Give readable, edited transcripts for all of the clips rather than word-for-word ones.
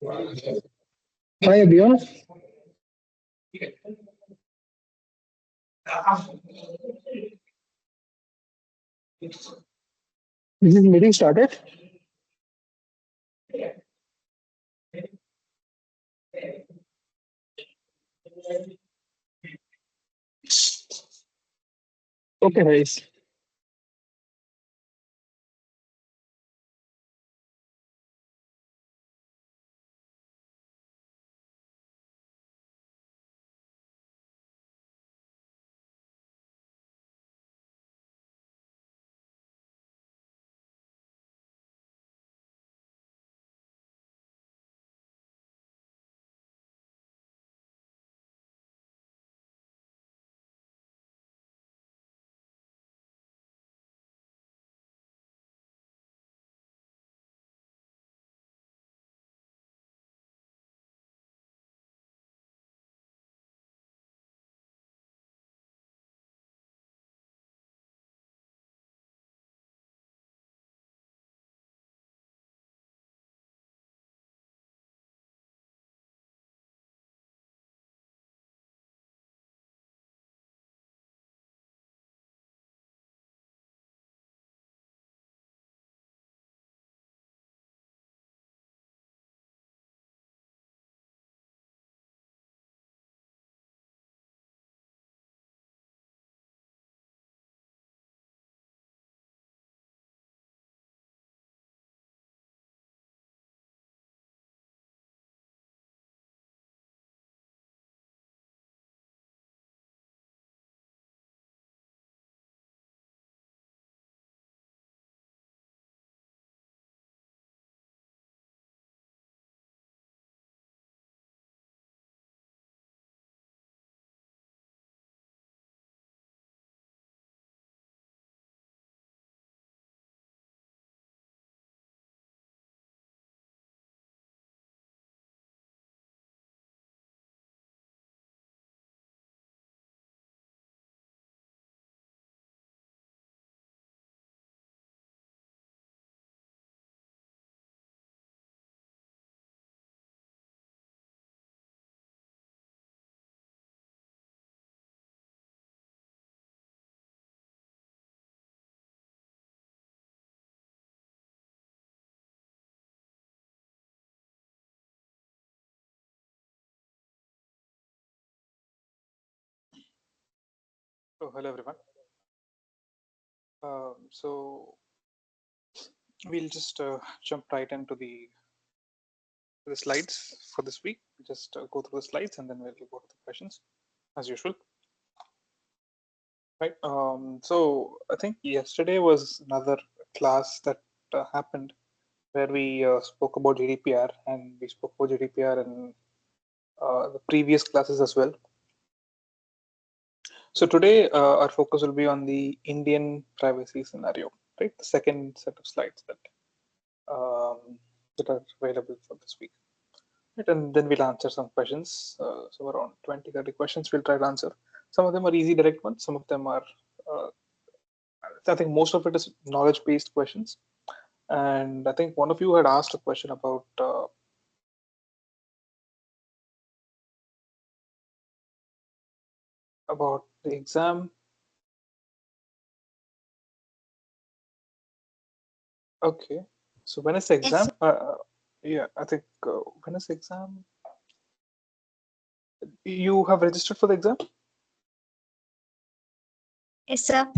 Hi, Abhion. Is this meeting started? Okay, guys. Oh, hello everyone. So we'll just jump right into the slides for this week. Just go through the slides and then we'll go to the questions as usual. Right. So I think yesterday was another class that happened where we spoke about GDPR, and we spoke about GDPR in the previous classes as well. So today our focus will be on the Indian privacy scenario, right? The second set of slides that are available for this week. Right, and then we'll answer some questions. So around 20-30 questions we'll try to answer. Some of them are easy direct ones. Some of them are, I think most of it is knowledge-based questions. And I think one of you had asked a question about the exam. Okay, so when is the Yes, exam? sir. Yeah, I think when is the exam? You have registered for the exam? Yes, sir.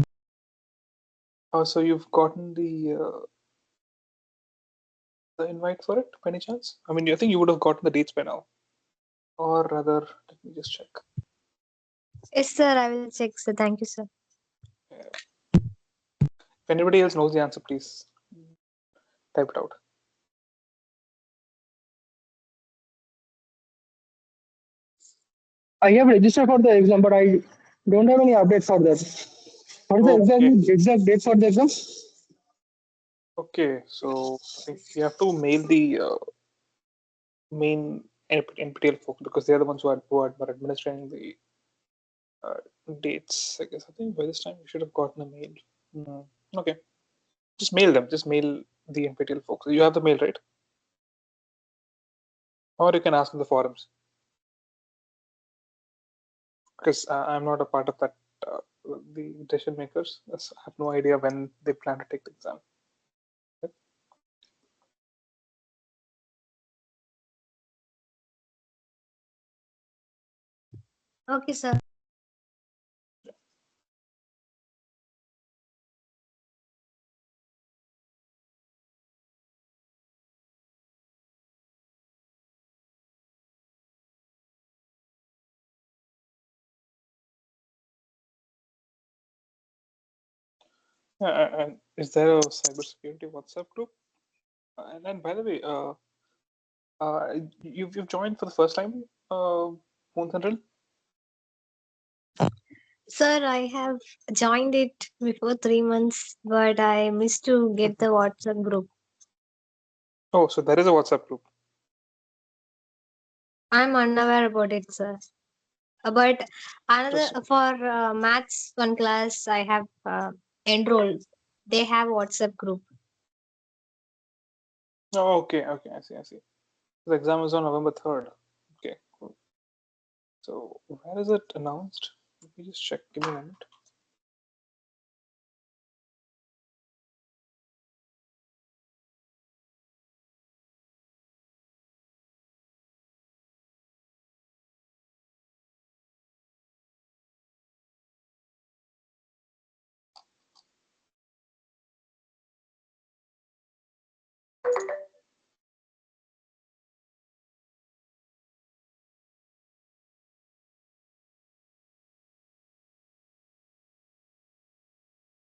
So you've gotten the invite for it by any chance? I mean, I think you would have gotten the dates by now, or rather, let me just check. Yes, sir. I will check, sir. Thank you, sir. If anybody else knows the answer, please type it out. I have registered for the exam, but I don't have any update for that. What is the Okay, exact date for the exam? okay. So I think you have to mail the main NPTEL folks because they are the ones who are administering the uh, dates. I guess I think by this time you should have gotten a mail. Hmm. Okay, just mail them. Just mail the NPTEL folks. You have the mail, right? Or you can ask in the forums because I'm not a part of that. The decision makers. So I have no idea when they plan to take the exam. Okay, sir. And is there a cybersecurity WhatsApp group? And by the way, you've joined for the first time, Moon Central? Sir, I have joined it before 3 months, but I missed to get the WhatsApp group. Oh, so there is a WhatsApp group. I'm unaware about it, sir. But another Interesting. for maths one class, I have enrolled. They have WhatsApp group. Oh, okay, okay, I see, I see. The exam is on November 3rd. Okay, cool. So where is it announced? Let me just check. Give me a moment.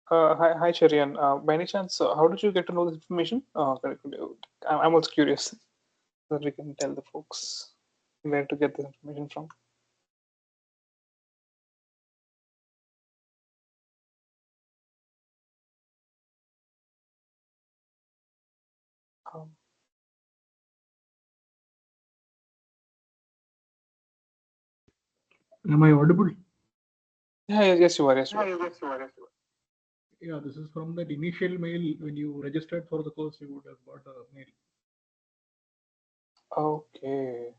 Hi, Cherian. By any chance, how did you get to know this information? I'm also curious so that we can tell the folks where to get this information from. Um, Am I audible? yeah, yes, you are. Yes, you are. Yeah, this is from that initial mail. When you registered for the course, you would have got a mail. Okay,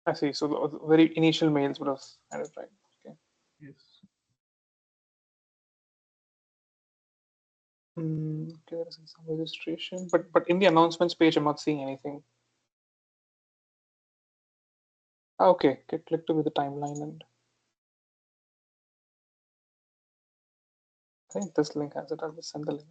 I see. So the very initial mails would have had it right. Okay. Yes. Okay, there is some registration, but in the announcements page, I'm not seeing anything. Okay, click to view the timeline, and I think this link has it. I'll just send the link.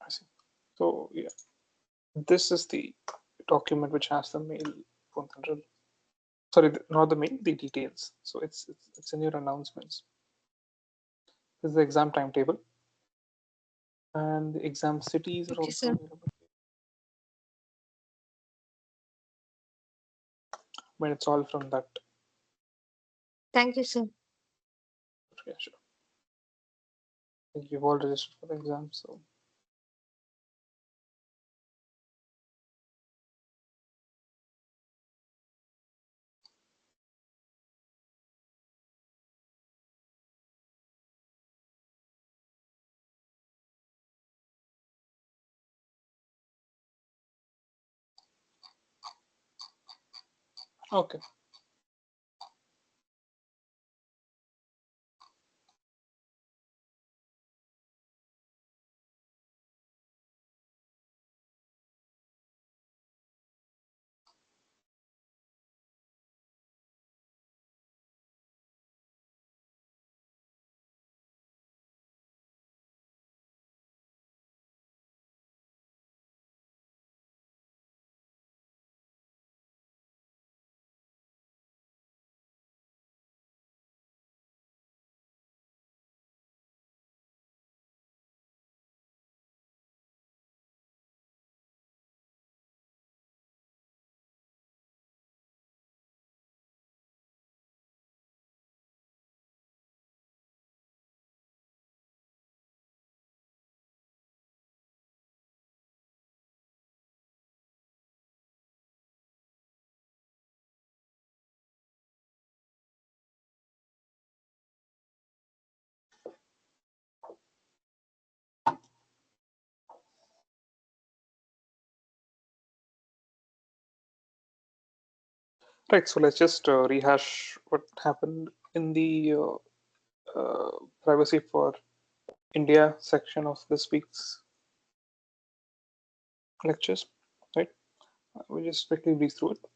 I see. So yeah, this is the document which has the mail 100. Sorry, not the mail, the details. So it's in your announcements. This is the exam timetable, and the exam cities are Okay, also sir. available. But it's all from that Thank you, sir. Yeah, sure. I think you've all registered for the exam, so okay. Right, so let's just rehash what happened in the privacy for India section of this week's lectures, right? We'll just quickly breeze through it.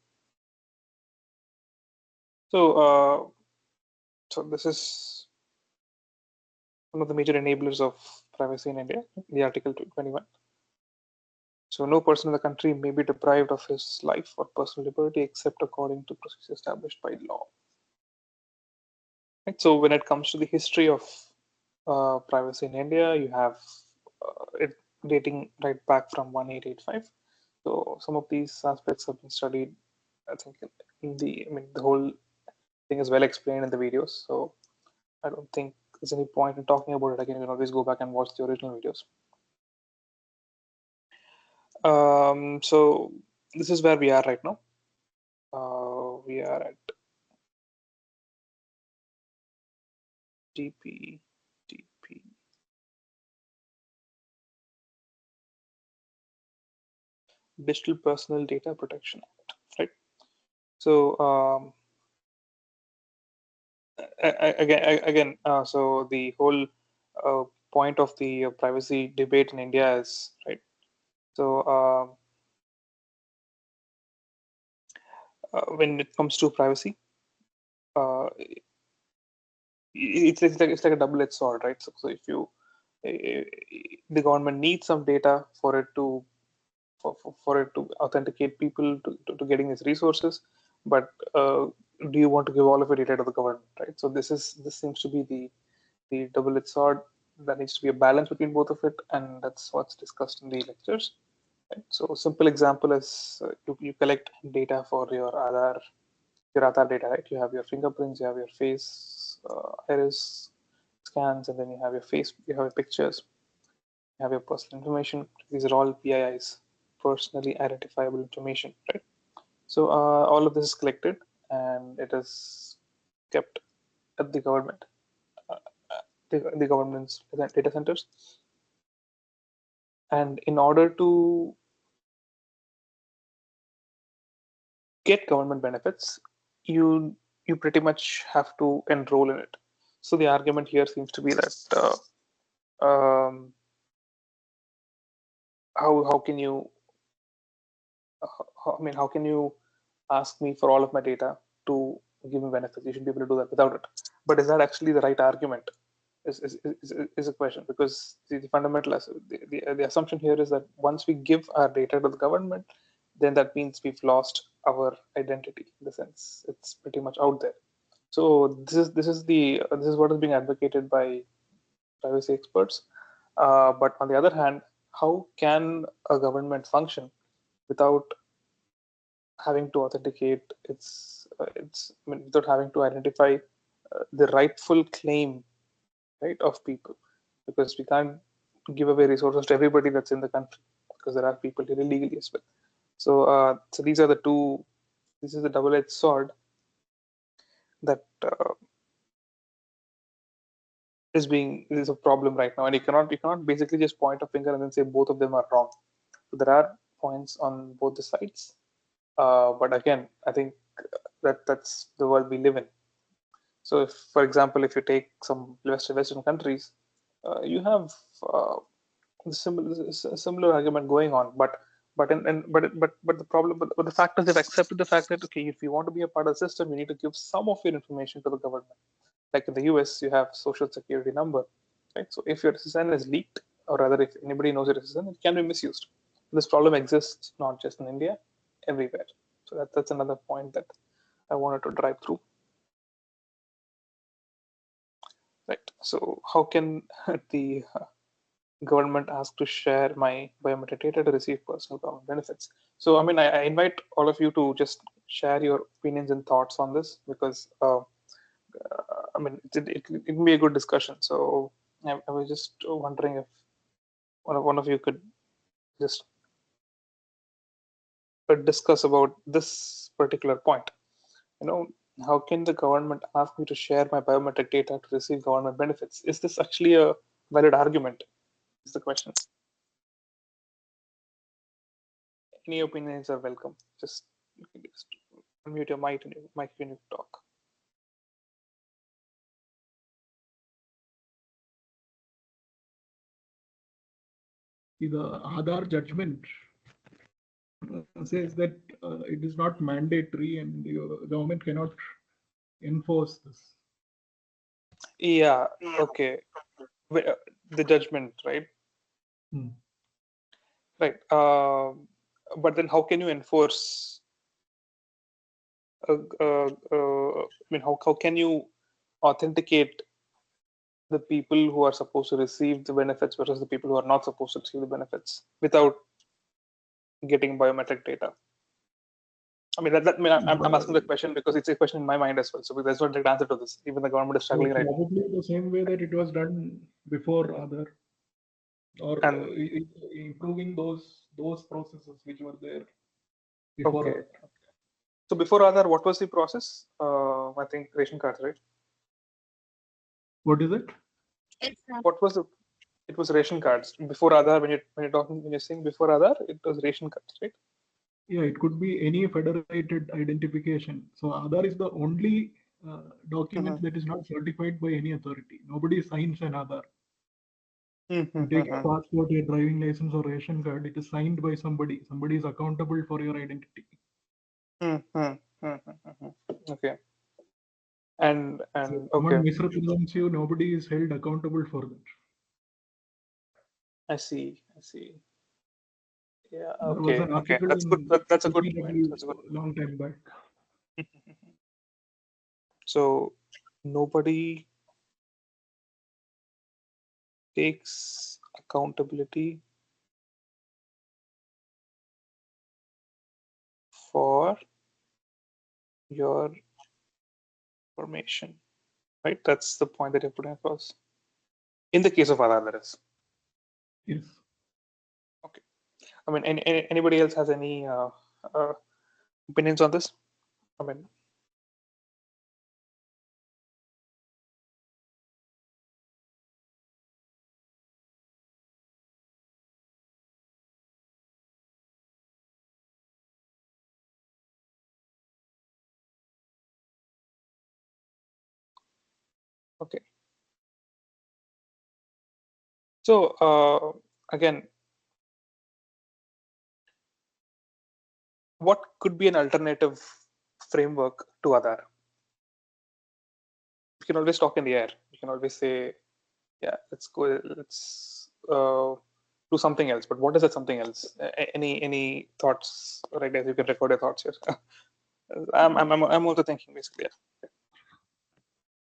So this is one of the major enablers of privacy in India, the Article 21. So no person in the country may be deprived of his life or personal liberty except according to procedures established by law. Right? So when it comes to the history of privacy in India, you have it dating right back from 1885. So some of these aspects have been studied, I think, the whole thing is well explained in the videos. So I don't think there's any point in talking about it again. You can always go back and watch the original videos. So this is where we are right now. We are at DP. Digital Personal Data Protection Act, right? So again, so the whole point of the privacy debate in India is right. So when it comes to privacy, it's like a double-edged sword, right? So if you the government needs some data for it to for it to authenticate people to getting these resources, but do you want to give all of your data to the government, right? So this seems to be the double-edged sword. There needs to be a balance between both of it, and that's what's discussed in the lectures. Right? So simple example is you collect data for your Aadhaar data, right? You have your fingerprints, you have your face, iris scans, and then you have your face, you have your pictures, you have your personal information. These are all PIIs, personally identifiable information, right? So all of this is collected and it is kept at the government, uh, the government's data centers. And in order to get government benefits, you pretty much have to enroll in it. So the argument here seems to be that how can you how can you ask me for all of my data to give me benefits? You should be able to do that without it. But is that actually the right argument? Is a question, because the fundamental the assumption here is that once we give our data to the government, then that means we've lost our identity. In the sense, it's pretty much out there. So this is what is being advocated by privacy experts. But on the other hand, how can a government function without having to authenticate its without having to identify the rightful claim, right, of people, because we can't give away resources to everybody that's in the country, because there are people here illegally as well. So these are the two. This is the double-edged sword that is a problem right now, and you cannot basically just point a finger and then say both of them are wrong. So there are points on both the sides, but again, I think that's the world we live in. So, if, for example, if you take some Western countries, you have similar argument going on, but the problem, but the fact is they've accepted the fact that, okay, if you want to be a part of the system, you need to give some of your information to the government. Like in the US, you have social security number, right? So if your SSN is leaked, or rather, if anybody knows your SSN, it can be misused. This problem exists not just in India, everywhere. So that's another point that I wanted to drive through. Right. So how can the government ask to share my biometric data to receive personal government benefits? So I mean, I invite all of you to just share your opinions and thoughts on this, because I mean, it can be a good discussion. So I was just wondering if one of you could just discuss about this particular point. You know, how can the government ask me to share my biometric data to receive government benefits? Is this actually a valid argument? Is the question. Any opinions are welcome. Just you can just unmute your mic when you talk. The Aadhaar judgment says that it is not mandatory and the government cannot enforce this. Yeah. Okay. The judgment, right? Right. But then, how can you enforce? I mean, how can you authenticate the people who are supposed to receive the benefits versus the people who are not supposed to receive the benefits without getting biometric data? I mean, I'm asking the question because it's a question in my mind as well. So there's no direct answer to this. Even the government is struggling right now. Probably the same way that it was done before Aadhaar, or improving those processes which were there before. Okay. So before Aadhaar, what was the process? I think ration cards, right? What is it? What was the? It was ration cards before Aadhaar. When you're saying before Aadhaar, it was ration cards, right? Yeah, it could be any federated identification. So Aadhaar is the only document that is not certified by any authority. Nobody signs an Aadhaar. You take a passport, a driving license, or ration card, it is signed by somebody. Somebody is accountable for your identity. Okay. And So okay. someone misrepresents you, nobody is held accountable for that. I see. Yeah. There was Okay. an Okay. article That's good. That's a good point. That's a good. Long time back. So nobody takes accountability for your information, right? That's the point that you're putting across. In the case of Aadhaar, that is. Yes. Okay. I mean, anybody else has any opinions on this? I mean, okay. So again, what could be an alternative framework to Aadhaar? You can always talk in the air. You can always say, yeah, let's go, let's do something else. But what is that something else? Any thoughts? Right, guys, you can record your thoughts here. I'm also thinking basically. Yeah.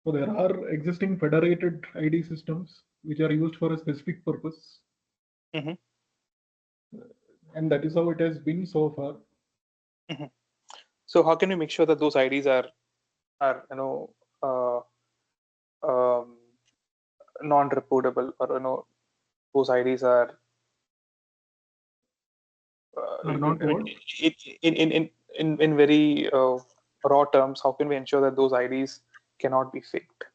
So there are existing federated ID systems which are used for a specific purpose. And that is how it has been so far. So how can we make sure that those IDs are non-reportable, or those IDs are not what? in very raw terms, how can we ensure that those IDs cannot be faked?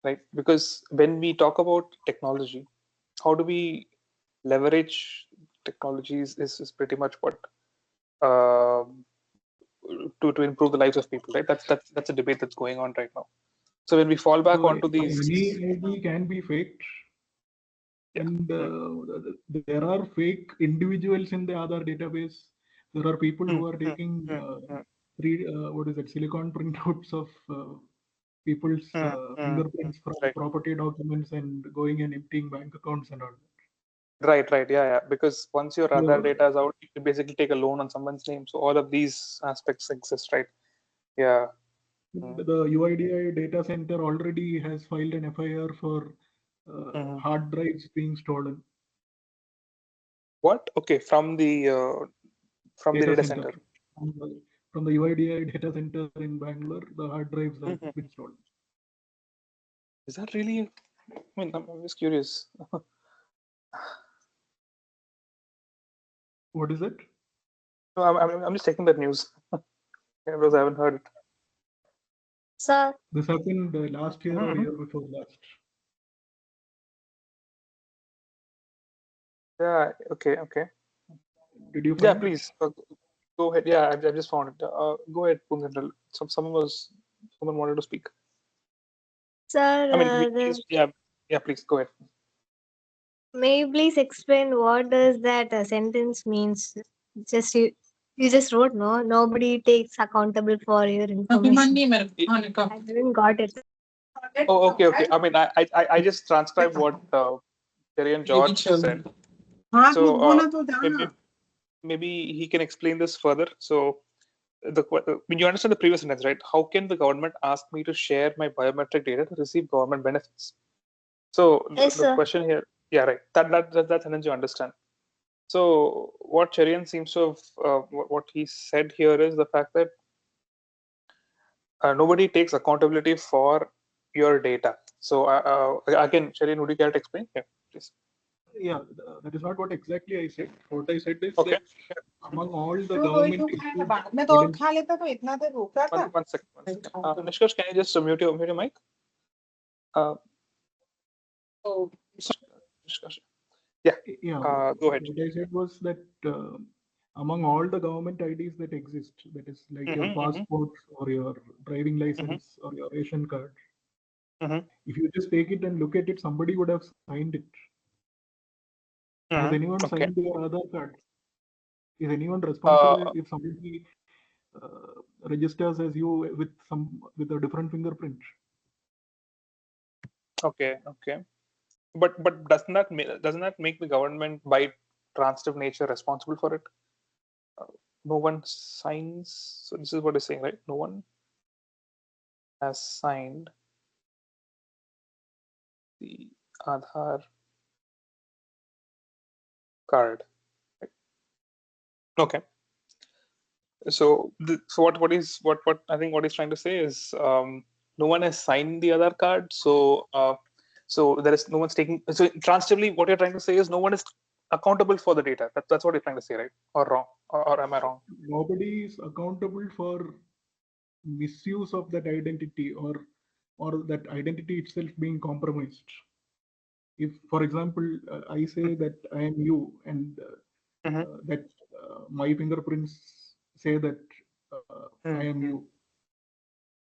Right? Because when we talk about technology, how do we leverage technologies is pretty much what to improve the lives of people, right? That's a debate that's going on right now. So when we fall back So onto these, any ID can be faked, and there are fake individuals in the Aadhaar database. There are people who are taking what is it, silicon printouts of people's fingerprints from right. property documents and going and emptying bank accounts and all that. Right, yeah. Because once your Aadhaar So, data is out, you can basically take a loan on someone's name. So all of these aspects exist, right? Yeah. the UIDI data center already has filed an FIR for hard drives being stolen. What? Okay, from the data center. From the UIDI data center in Bangalore, the hard drives have been stolen. Is that really? I mean, I'm just curious. What is it? No, I'm just checking that news because I haven't heard it. Sir, This happened last year or year before last. Yeah. Okay. Did you find Yeah, it? please go ahead. Yeah, I've just found it. Go ahead, Pungendral. Someone wanted to speak. sir, I mean, yeah. Please go ahead. may you please explain what does that sentence means? Just you just wrote no. Nobody takes accountable for your information. I didn't got it. Oh, okay. I mean, I just transcribed what Terry and George said. So maybe he can explain this further. So when you understand the previous sentence, right? How can the government ask me to share my biometric data to receive government benefits? So Yes, the sir. question here, yeah, right. That sentence you understand. So what Cherian seems to have, what he said here is the fact that nobody takes accountability for your data. So again, Cherian, would you care to explain? Yeah, please. Yeah, that is not what exactly I said. What I said is Okay. that among all the government issued One second. Nishkash, can you just mute your mic? Nishkash. Yeah. Go ahead. What I said was that among all the government IDs that exist, that is like your passport or your driving license or your ration card, if you just take it and look at it, somebody would have signed it. Has anyone signed your Aadhaar card? Is anyone responsible if somebody registers as you with a different fingerprint? Okay. But doesn't that make the government by transitive nature responsible for it? No one signs. So this is what it's saying, right? No one has signed the Aadhaar card. Right? Okay. So what I think what he's trying to say is no one has signed the Aadhaar card. So there is no one's taking. So transitively, what you're trying to say is no one is accountable for the data. That's what you're trying to say, right? Or wrong? Or am I wrong? Nobody is accountable for misuse of that identity or that identity itself being compromised. If, for example, I say that I am you, and that my fingerprints say that I am you.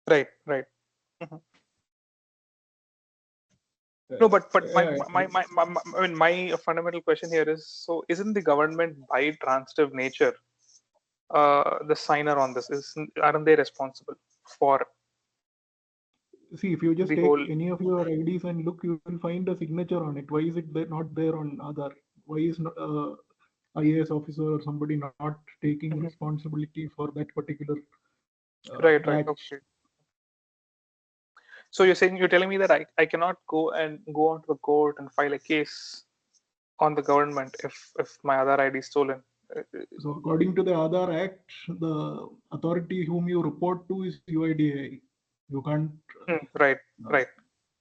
Right. No, but my fundamental question here is: so isn't the government by transitive nature the signer on this? Aren't they responsible for? See, if you just the take whole any of your IDs and look, you will find a signature on it. Why is it not there on Aadhaar? Why is not IAS officer or somebody not taking responsibility for that particular right? batch? Okay. So you're telling me that I cannot go onto the court and file a case on the government if my Aadhaar ID is stolen. So according to the Aadhaar Act, the authority whom you report to is UIDAI. You can't. Right.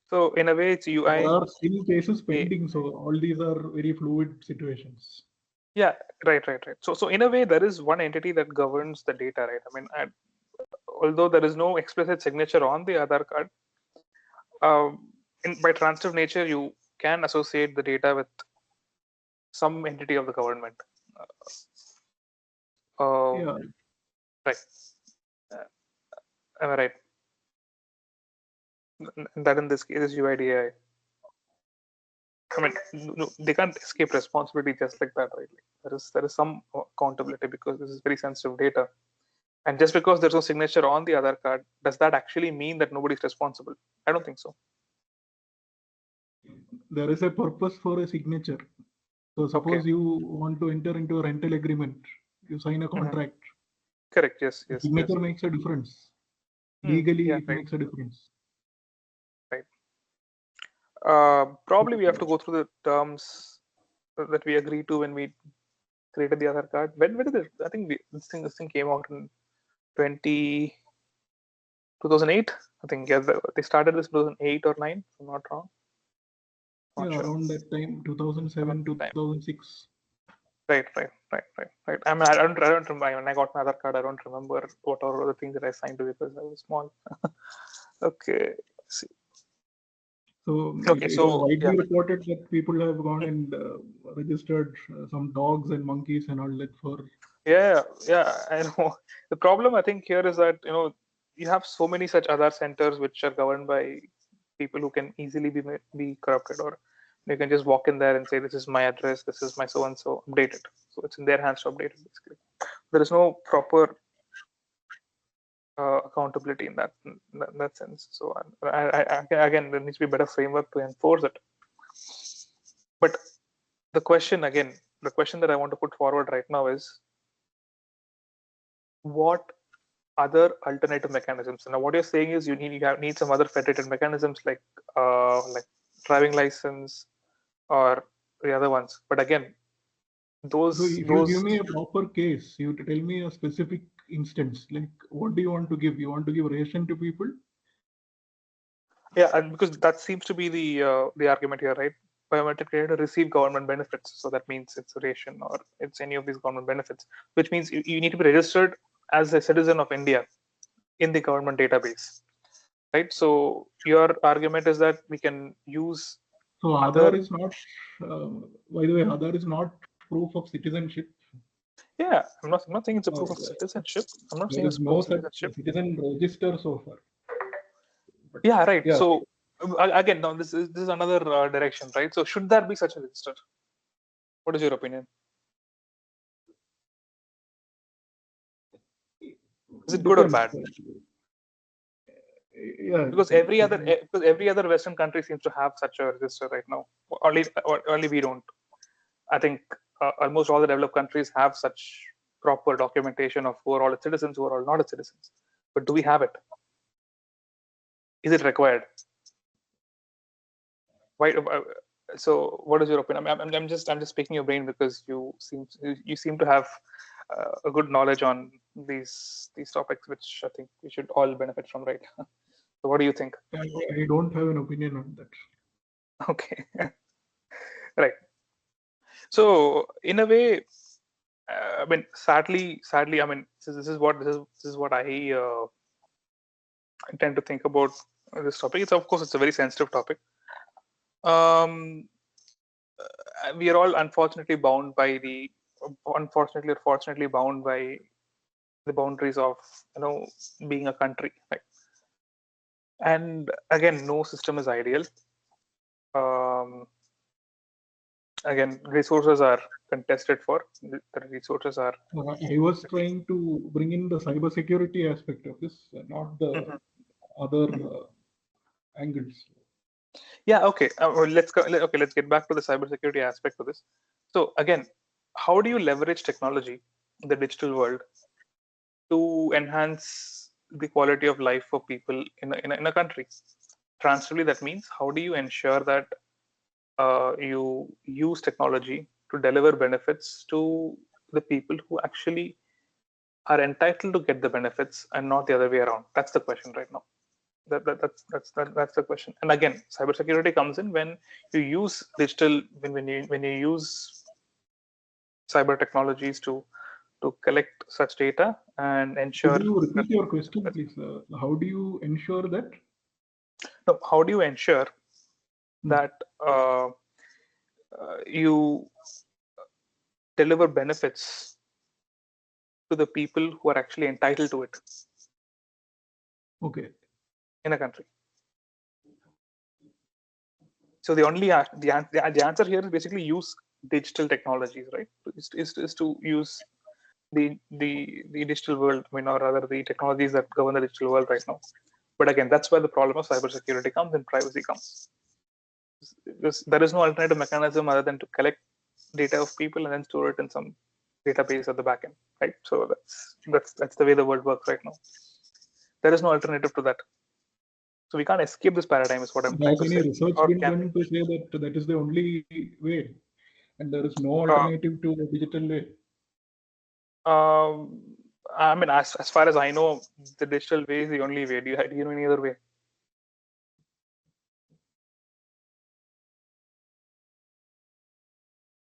So in a way, it's UI. There are still cases pending, so all these are very fluid situations. Yeah, right. So in a way, there is one entity that governs the data, right? I mean, although there is no explicit signature on the Aadhaar card, by transitive nature, you can associate the data with some entity of the government. Yeah. Right. Am I right? That in this case is UIDAI. I mean, no, they can't escape responsibility just like that, right? Like, there is some accountability because this is very sensitive data. And just because there's no signature on the Aadhaar card, does that actually mean that nobody's responsible? I don't think so. There is a purpose for a signature. So suppose you want to enter into a rental agreement, you sign a contract. Correct. Yes. Signature makes a difference. Legally, it makes a difference. Right. Probably we have to go through the terms that we agreed to when we created the Aadhaar card. When did it? I think this thing came out in 2008. I think they started this 2008 or 9. If I'm not wrong. Not sure. Around that time, 2007, 2006. Right. I mean, I don't remember. When I got my Aadhaar card, I don't remember what are the things that I signed to because I was small. Okay. Let's see. So it was widely reported that people have gone and registered some dogs and monkeys and all that for. Yeah. I know. The problem I think here is that you have so many such other centers which are governed by people who can easily be corrupted, or you can just walk in there and say, "This is my address. This is my so and so. Update it." So it's in their hands to update it. Basically, there is no proper accountability in that sense. So again, there needs to be a better framework to enforce it. But the question that I want to put forward right now is, what other alternative mechanisms? Now, what you're saying is you need some other federated mechanisms like driving license or the other ones. But again, So if you give me a proper case, you tell me a specific instance, like what do you want to give? You want to give ration to people? Yeah, and because that seems to be the argument here, right? Biometric data receive government benefits, so that means it's a ration or it's any of these government benefits, which means you need to be registered as a citizen of India in the government database, right? So your argument is that we can use. So Aadhaar is not. By the way, Aadhaar is not proof of citizenship. Yeah, I'm not saying it's a proof of citizenship. I'm not saying it's no proof of citizenship. Citizen register so far. But yeah, right. Yeah. So again, now this is another direction, right? So should there be such a register? What is your opinion? Is it good or bad? Yeah. Because every other Western country seems to have such a register right now. Only we don't. I think almost all the developed countries have such proper documentation of who are all its citizens, who are all not its citizens. But do we have it? Is it required? Why? So, what is your opinion? I'm just picking your brain because you seem to have a good knowledge on these topics, which I think we should all benefit from, right? So, what do you think? I don't have an opinion on that. Okay, right. So, in a way, I mean, sadly, I mean, this is what I tend to think about this topic. It's, of course, it's a very sensitive topic. We are all unfortunately bound by the fortunately bound by the boundaries of being a country, right? And again, no system is ideal. Again, resources are contested for. The resources are. I was trying to bring in the cybersecurity aspect of this, not the other angles. Yeah. Okay. Let's go. Okay. Let's get back to the cybersecurity aspect of this. So again, how do you leverage technology in the digital world to enhance the quality of life for people in a country? Transitively, that means how do you ensure that you use technology to deliver benefits to the people who actually are entitled to get the benefits and not the other way around? That's the question right now. That's the question. And again, cybersecurity comes in when you use digital, when you use cyber technologies to collect such data and ensure. Could you repeat your question, please? How do you ensure that? No, how do you ensure that you deliver benefits to the people who are actually entitled to it? Okay. In a country. So the only the answer here is basically use digital technologies, right? Is to use the digital world, I mean, or rather the technologies that govern the digital world right now. But again, that's where the problem of cybersecurity comes and privacy comes. There is no alternative mechanism other than to collect data of people and then store it in some database at the back end, right? So that's the way the world works right now. There is no alternative to that. So we can't escape this paradigm, is what I'm trying to say. Has any research been done to say that that is the only way, and there is no alternative to the digital way? I mean, as far as I know, the digital way is the only way. Do you know any other way?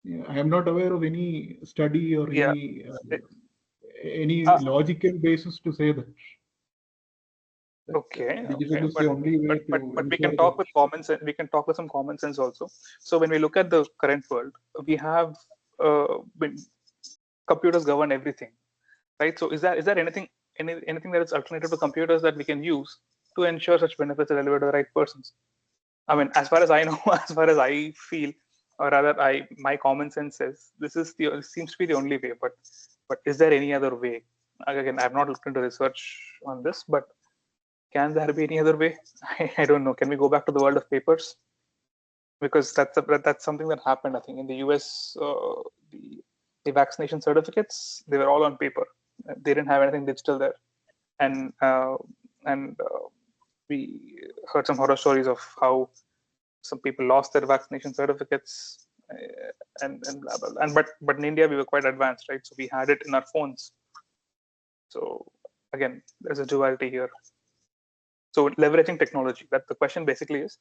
Yeah, I am not aware of any study or any logical basis to say that. Okay, digital is the only way but we can talk with common sense. We can talk with some common sense also. So when we look at the current world, we have computers govern everything, right? So is there anything that is alternative to computers that we can use to ensure such benefits are delivered to the right persons? I mean, as far as I know, as far as I feel, or rather, my common sense says seems to be the only way. But is there any other way? Again, I've not looked into research on this, but can there be any other way? I don't know. Can we go back to the world of papers? Because that's something that happened. I think in the US, the vaccination certificates, they were all on paper. They didn't have anything digital there, and we heard some horror stories of how some people lost their vaccination certificates, and blah blah blah. And but in India we were quite advanced, right? So we had it in our phones. So again, there's a duality here. So leveraging technology. That the question basically is: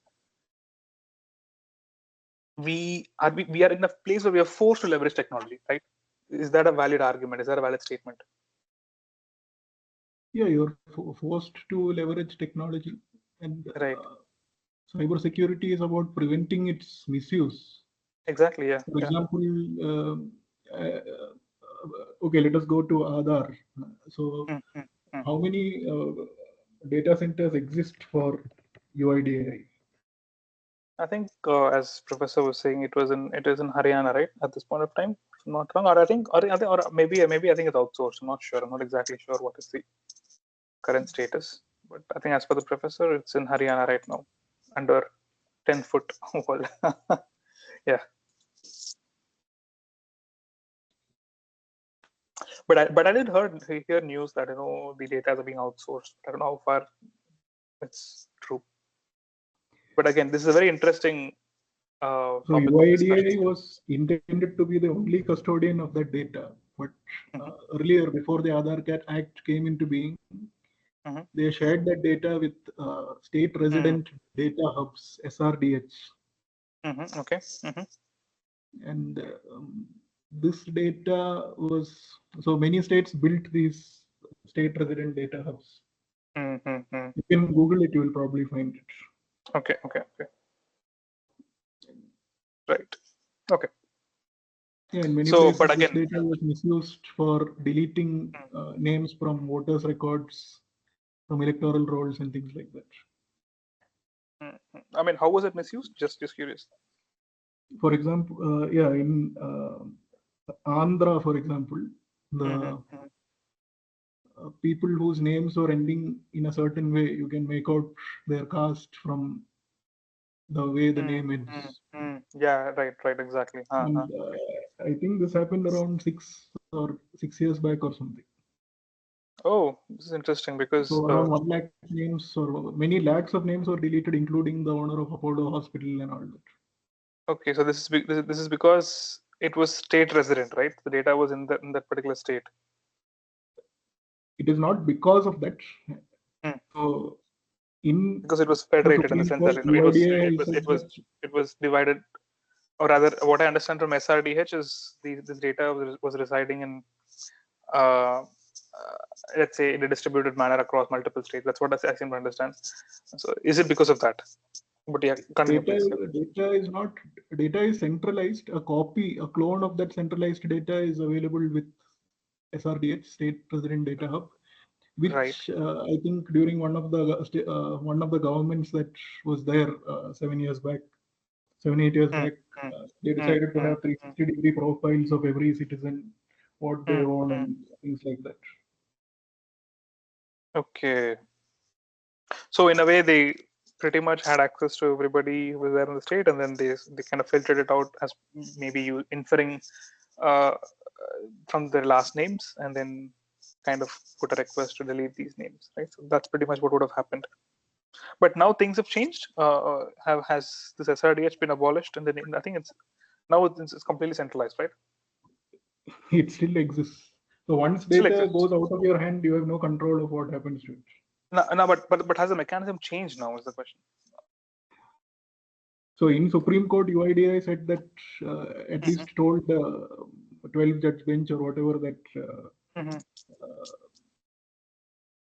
we are in a place where we are forced to leverage technology, right? Is that a valid argument? Is that a valid statement? Yeah, you're forced to leverage technology, and right. Cyber security is about preventing its misuse. Exactly. Yeah. For example, okay, let us go to Aadhaar. So, how many data centers exist for UIDAI? I think, as Professor was saying, it is in Haryana, right? At this point of time, if I'm not wrong, or maybe I think it's outsourced. I'm not sure. I'm not exactly sure what is the current status, but I think as per the professor, it's in Haryana right now, under 10-foot wall. Yeah. But I did hear news that the data are being outsourced. I don't know how far it's true. But again, this is a very interesting. So UIDAI was intended to be the only custodian of that data, but earlier, before the Aadhaar Act came into being, they shared that data with state resident data hubs, SRDH. Okay. And this data was, so many states built these state resident data hubs. You can Google it, you will probably find it. Okay. Right. Okay. Yeah, in many places, this data was misused for deleting names from voters' records, from electoral rolls, and things like that. I mean, how was it misused? Just curious. For example, in Andhra, for example, the people whose names were ending in a certain way, you can make out their caste from the way the name ends. Yeah, right, exactly. And I think this happened around 6 years back or something. Oh, this is interesting because so around 1 lakh names or many lakhs of names were deleted, including the owner of Apollo Hospital and all that. Okay, so this is because it was state resident, right? The data was in that particular state. It is not because of that. Hmm. So because it was federated in the sense that it was divided, or rather, what I understand from SRDH is this data was residing in, let's say, in a distributed manner across multiple states. That's what I seem to understand. So, is it because of that? But yeah, data is centralized. A clone of that centralized data is available with SRDH, State Resident Data Hub, which I think during one of the governments that was there 7 years back, 7-8 years back, they decided to have 360-degree profiles of every citizen, what they own, and things like that. Okay. So in a way, they pretty much had access to everybody who was there in the state, and then they kind of filtered it out as maybe you inferring from their last names, and then kind of put a request to delete these names, right? So that's pretty much what would have happened. But now things have changed. Has this SRDH been abolished? And then I think it's completely centralized, right? It still exists. So once data goes out of your hand, you have no control of what happens to it. No, but has the mechanism changed now? Is the question. So in Supreme Court, UIDI said that at least told 12-judge bench or whatever that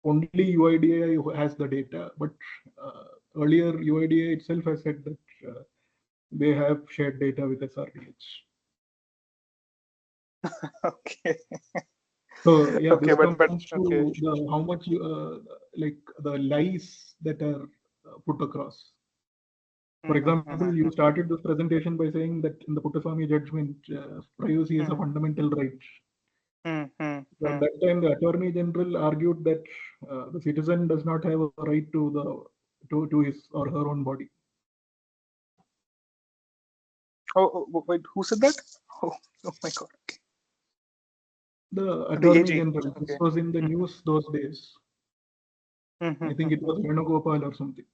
only UIDI has the data, but earlier UIDI itself has said that they have shared data with SRDH. Okay. So yeah, this comes to how much like the lies that are put across. For example, you started this presentation by saying that in the Puttaswamy judgment, privacy is a fundamental right. So at that time, the Attorney General argued that the citizen does not have a right to his or her own body. Oh, wait, who said that? Oh my God. The Attorney General. This was in the news those days. I think it was Venugopal or something.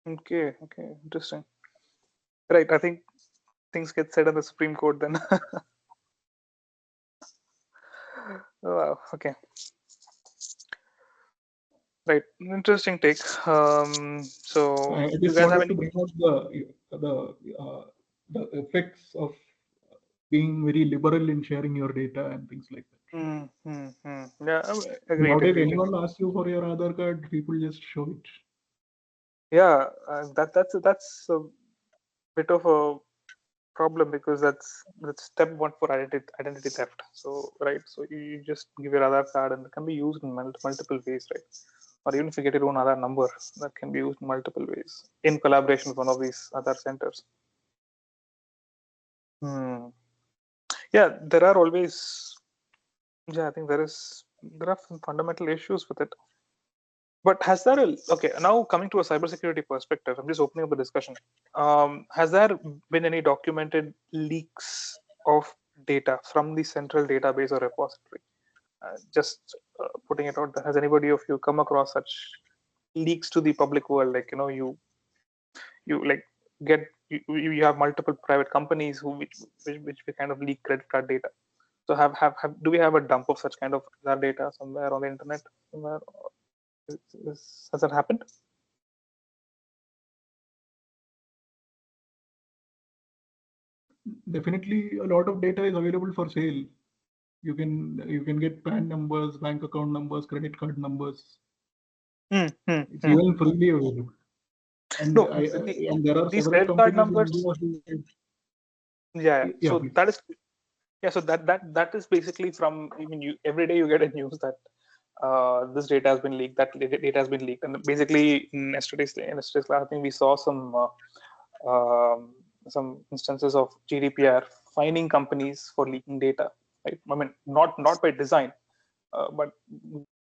Okay, interesting. Right, I think things get said in the Supreme Court then. Oh, wow, okay. Right, interesting take. So I just wanted to bring out the effects of being very liberal in sharing your data and things like that. Yeah, agreed. Nowadays, anyone asks you for your Aadhaar card, people just show it. Yeah, that's a bit of a problem, because that's step one for identity theft. So right, so you just give your Aadhaar card, and it can be used in multiple ways, right? Or even if you get your own Aadhaar number, that can be used in multiple ways in collaboration with one of these Aadhaar centers. Yeah, there are always. Yeah, I think there are some fundamental issues with it. But has there okay, now coming to a cybersecurity perspective, I'm just opening up the discussion. Has there been any documented leaks of data from the central database or repository? Just putting it out there, has anybody of you come across such leaks to the public world? Like, you like you have multiple private companies which kind of leak credit card data. So do we have a dump of such kind of data somewhere on the internet somewhere? Has that happened? Definitely, a lot of data is available for sale. You can get PAN numbers, bank account numbers, credit card numbers. It's even freely available. And, no, and there are these several credit card companies numbers. Yeah. So please. that is. Yeah, so that is basically from, every day you get a news that this data has been leaked, that data has been leaked, and basically in yesterday's class, I think we saw some instances of GDPR fining companies for leaking data, right? I mean, not by design, but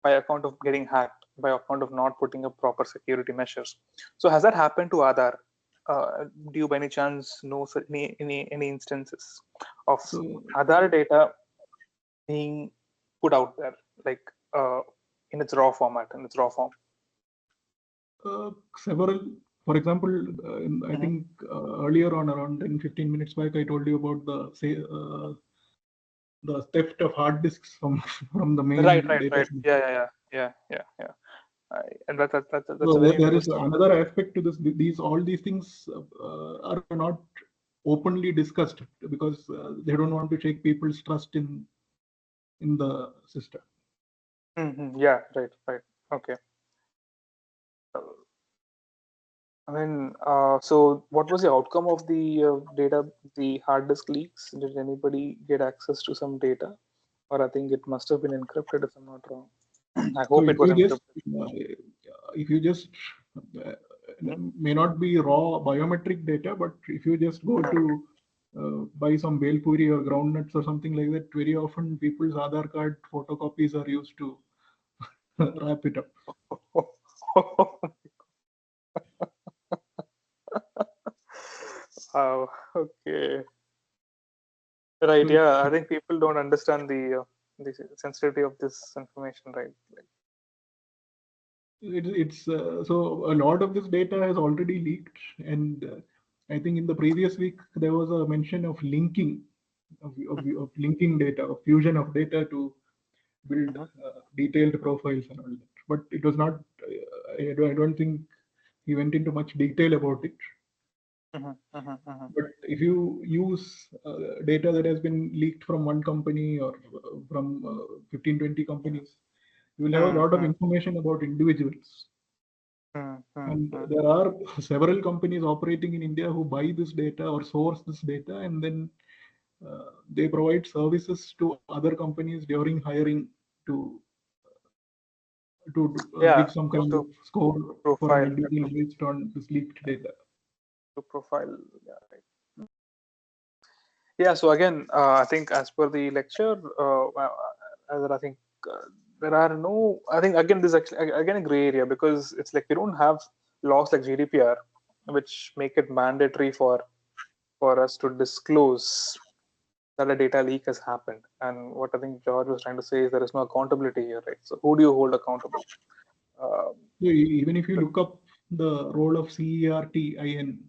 by account of getting hacked, by account of not putting up proper security measures. So has that happened to Aadhaar? Do you by any chance know any instances of Aadhaar data being put out there, like in its raw format, in its raw form? Several. for example, I think earlier on, around 10-15 minutes back, I told you about the theft of hard disks from the main Right. data center. Yeah. And that's a So very there is interesting. another aspect to this. All these things are not openly discussed because they don't want to shake people's trust in the system. Yeah, right. Okay. I mean, so what was the outcome of the the hard disk leaks? Did anybody get access to some data? Or I think it must have been encrypted if I'm not wrong. I So hope it was encrypted. if you just may not be raw biometric data, but if you just go to buy some bel puri or groundnuts or something like that, very often people's Aadhaar card photocopies are used to wrap it up. Wow. Okay. Right. So Yeah. I think people don't understand the sensitivity of this information, right? it's so a lot of this data has already leaked, and I think in the previous week there was a mention of linking of linking data, of fusion of data to build detailed profiles and all that. But it was not. I don't think he went into much detail about it. But if you use data that has been leaked from one company or from 15-20 companies, you will have a lot of information about individuals. And there are several companies operating in India who buy this data or source this data, and then they provide services to other companies during hiring to Yeah. give some kind of To score for an profile. individual based on this leaked data. To profile. Yeah. Right. Yeah. So again, I think as per the lecture, I think there are no. I think again this is actually again a gray area because it's like we don't have laws like GDPR which make it mandatory for us to disclose that a data leak has happened. And what I think George was trying to say is there is no accountability here, right? So who do you hold accountable? Even if you look up the role of CERTIN,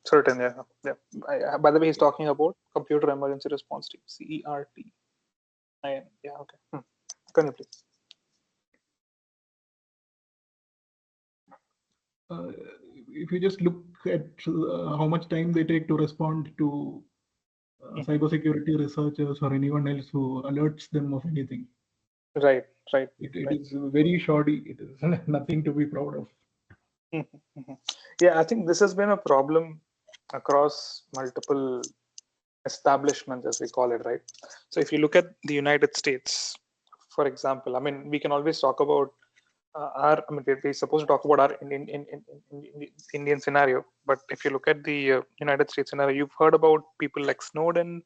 Certain, yeah. By the way, he's talking about Computer Emergency Response Team, CERT. Yeah, okay. Continue, please. if you just look at how much time they take to respond to cybersecurity researchers or anyone else who alerts them of anything, Right. it is very shoddy. It is nothing to be proud of. Yeah, I think this has been a problem across multiple establishments, as we call it, right? So if you look at the United States, for example, I mean, we can always talk about I mean, we're supposed to talk about our in Indian scenario, but if you look at the United States scenario, you've heard about people like Snowden,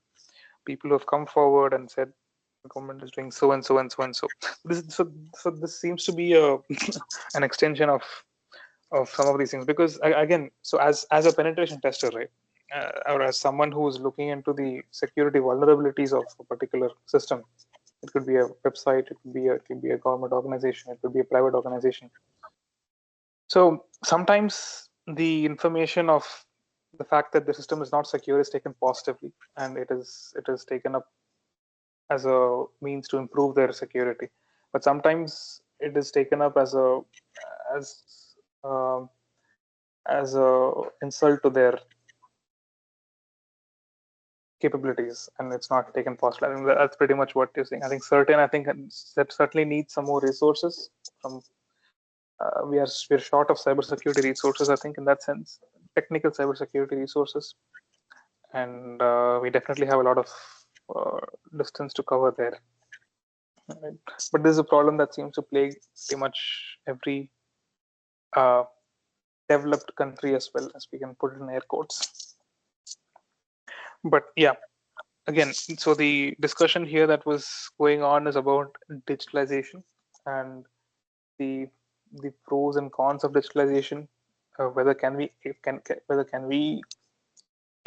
people who have come forward and said the government is doing so and so and so and so. This seems to be a an extension of some of these things because again, so as a penetration tester, right, or as someone who is looking into the security vulnerabilities of a particular system, it could be a website, it could be a government organization, it could be a private organization. So sometimes the information of the fact that the system is not secure is taken positively, and it is taken up as a means to improve their security. But sometimes it is taken up as as um, a insult to their capabilities, and it's not taken positively. I think that's pretty much what you're saying. I think that certainly needs some more resources from. We're short of cybersecurity resources, I think, in that sense, technical cybersecurity resources, and we definitely have a lot of distance to cover there. Right? But this is a problem that seems to plague pretty much every developed country as well, as we can put it in air quotes. But yeah, again, so the discussion here that was going on is about digitalization and the pros and cons of digitalization. Whether can we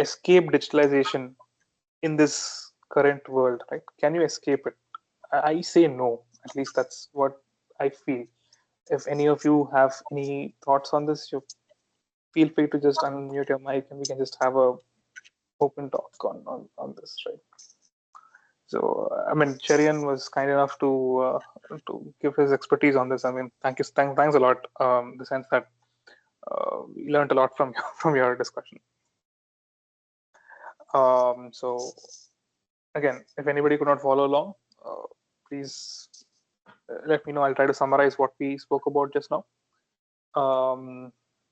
escape digitalization in this current world, right? Can you escape it? I say no. At least that's what I feel. If any of you have any thoughts on this, feel free to just unmute your mic and we can just have a open talk on this, right? So, I mean, Cherian was kind enough to give his expertise on this. I mean, thanks a lot. In the sense that we learned a lot from from your discussion. So, again, if anybody could not follow along, please let me know. I'll try to summarize what we spoke about just now.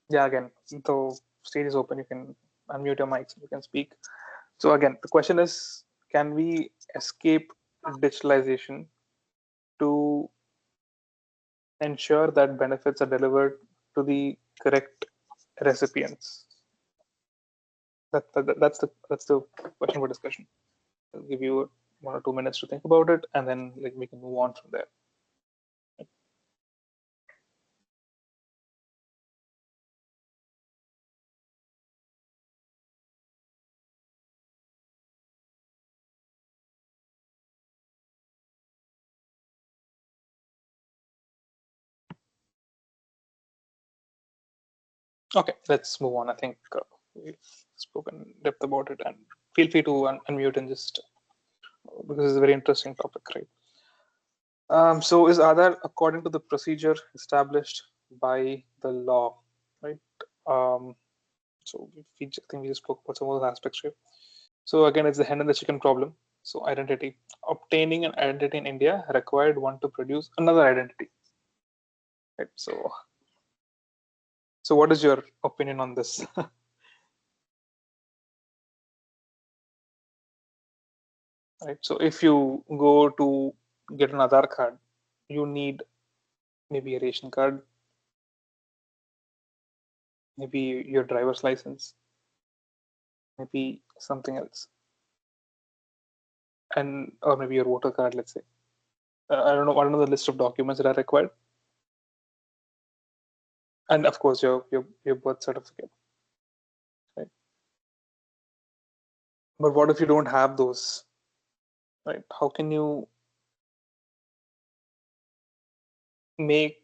Yeah, again, the stage is open. You can unmute your mics. You can speak. So again, the question is, can we escape digitalization to ensure that benefits are delivered to the correct recipients? That's the question for discussion. I'll give you 1 or 2 minutes to think about it, and then we can move on from there. Okay, let's move on. I think we've spoken in depth about it, and feel free to unmute and just because it's a very interesting topic, right? So is Aadhaar according to the procedure established by the law, right? So I think we just spoke about some of those aspects here. So again, it's the hen and the chicken problem. So identity, obtaining an identity in India required one to produce another identity, right? So what is your opinion on this? Right. So if you go to get an Aadhaar card, you need maybe a ration card, maybe your driver's license, maybe something else, and or maybe your voter card, let's say. I don't know the list of documents that are required, and of course your birth certificate, right? But what if you don't have those, right? How can you make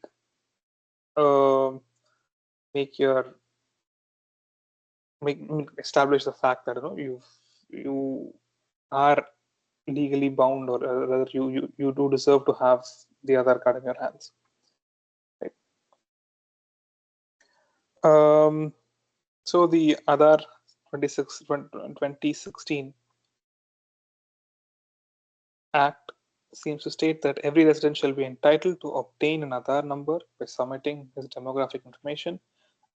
make establish the fact that you are legally bound, or rather you do deserve to have the Aadhaar card in your hands, right? So the Aadhaar 2016 Act seems to state that every resident shall be entitled to obtain an Aadhaar number by submitting his demographic information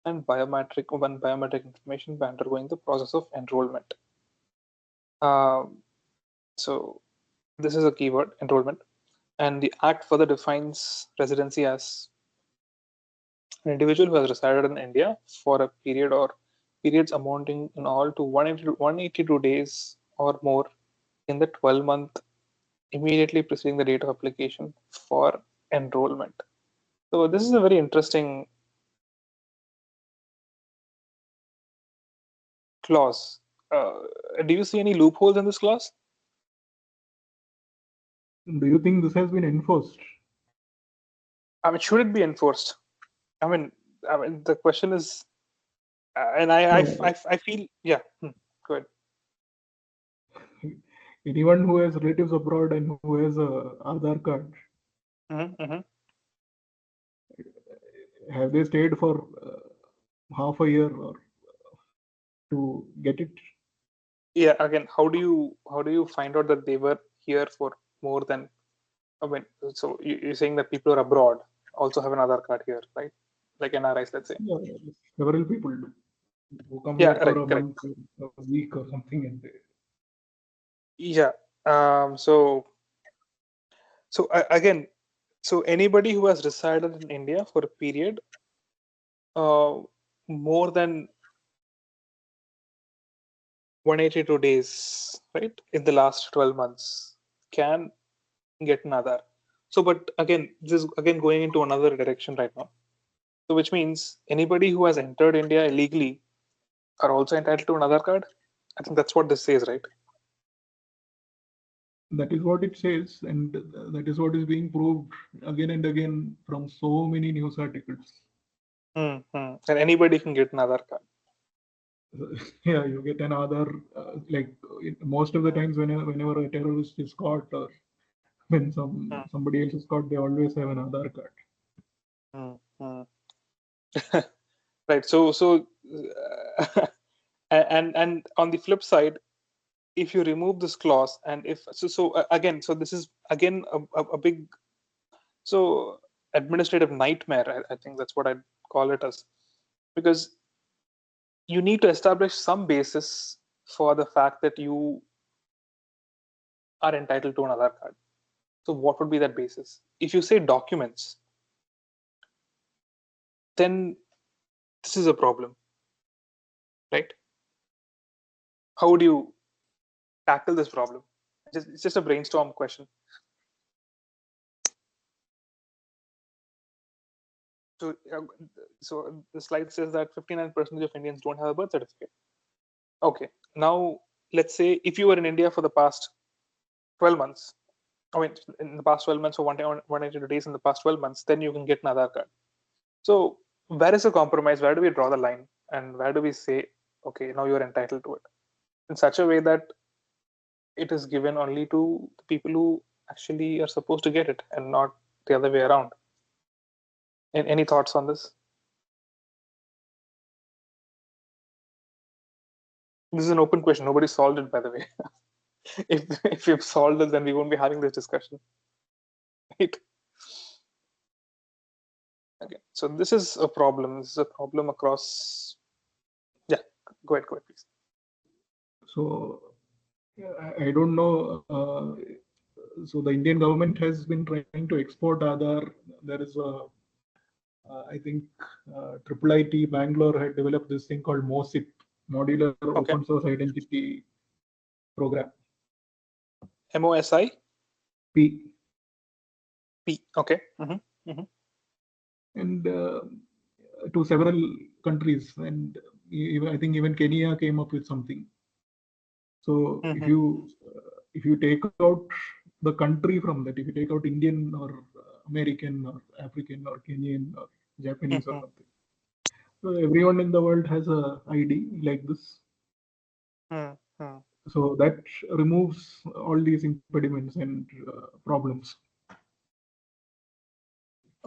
and biometric information by undergoing the process of enrollment. So this is a keyword, enrollment, and the Act further defines residency as an individual who has resided in India for a period or periods amounting in all to 182 days or more in the 12-month immediately preceding the date of application for enrollment. So this is a very interesting clause. Do you see any loopholes in this clause? Do you think this has been enforced? I mean, should it be enforced? I mean, the question is, and I feel, yeah. Go ahead. Anyone who has relatives abroad and who has a Aadhaar card, have they stayed for half a year or to get it? Yeah. Again, how do you find out that they were here for more than? I mean, so you're saying that people are abroad also have an Aadhaar card here, right? Like NRIs, let's say. Yeah, several people do. Who come Yeah, here for a correct. month, a week or something, and they. Yeah. So again, so anybody who has resided in India for a period more than 182 days, right, in the last 12 months can get an Aadhaar. So, but again, this is again going into another direction right now. So, which means anybody who has entered India illegally are also entitled to an Aadhaar card. I think that's what this says, right? That is what it says, and that is what is being proved again and again from so many news articles. And anybody can get an Aadhaar card. Yeah, you get an Aadhaar, most of the times whenever a terrorist is caught or when somebody else is caught, they always have an Aadhaar card. Right. So and on the flip side, if you remove this clause, and if again, so this is again a big administrative nightmare. I think that's what I'd call it as, because you need to establish some basis for the fact that you are entitled to an Aadhaar card. So what would be that basis? If you say documents, then this is a problem, right? How would you tackle this problem? It's just a brainstorm question. So the slide says that 59% of Indians don't have a birth certificate. Okay, now let's say if you were in India for the past 12 months, I mean, in the past 12 months or 182 days in the past 12 months, then you can get an Aadhaar card. So where is the compromise? Where do we draw the line? And where do we say, okay, now you're entitled to it in such a way that it is given only to the people who actually are supposed to get it and not the other way around? And any thoughts on this? This is an open question. Nobody solved it, by the way. if we've solved it, then we won't be having this discussion. Right? Okay. So this is a problem. This is a problem across. Yeah. Go ahead, please. So I don't know. So the Indian government has been trying to export Aadhaar. There is I think IIIT Bangalore had developed this thing called MOSIP, Modular Open Source Identity Program. MOSI? P. Okay. And to several countries, and even, I think even Kenya came up with something. So if you take out the country from that, if you take out Indian or American or African or Kenyan or Japanese or something, so everyone in the world has a ID like this. So that removes all these impediments and problems.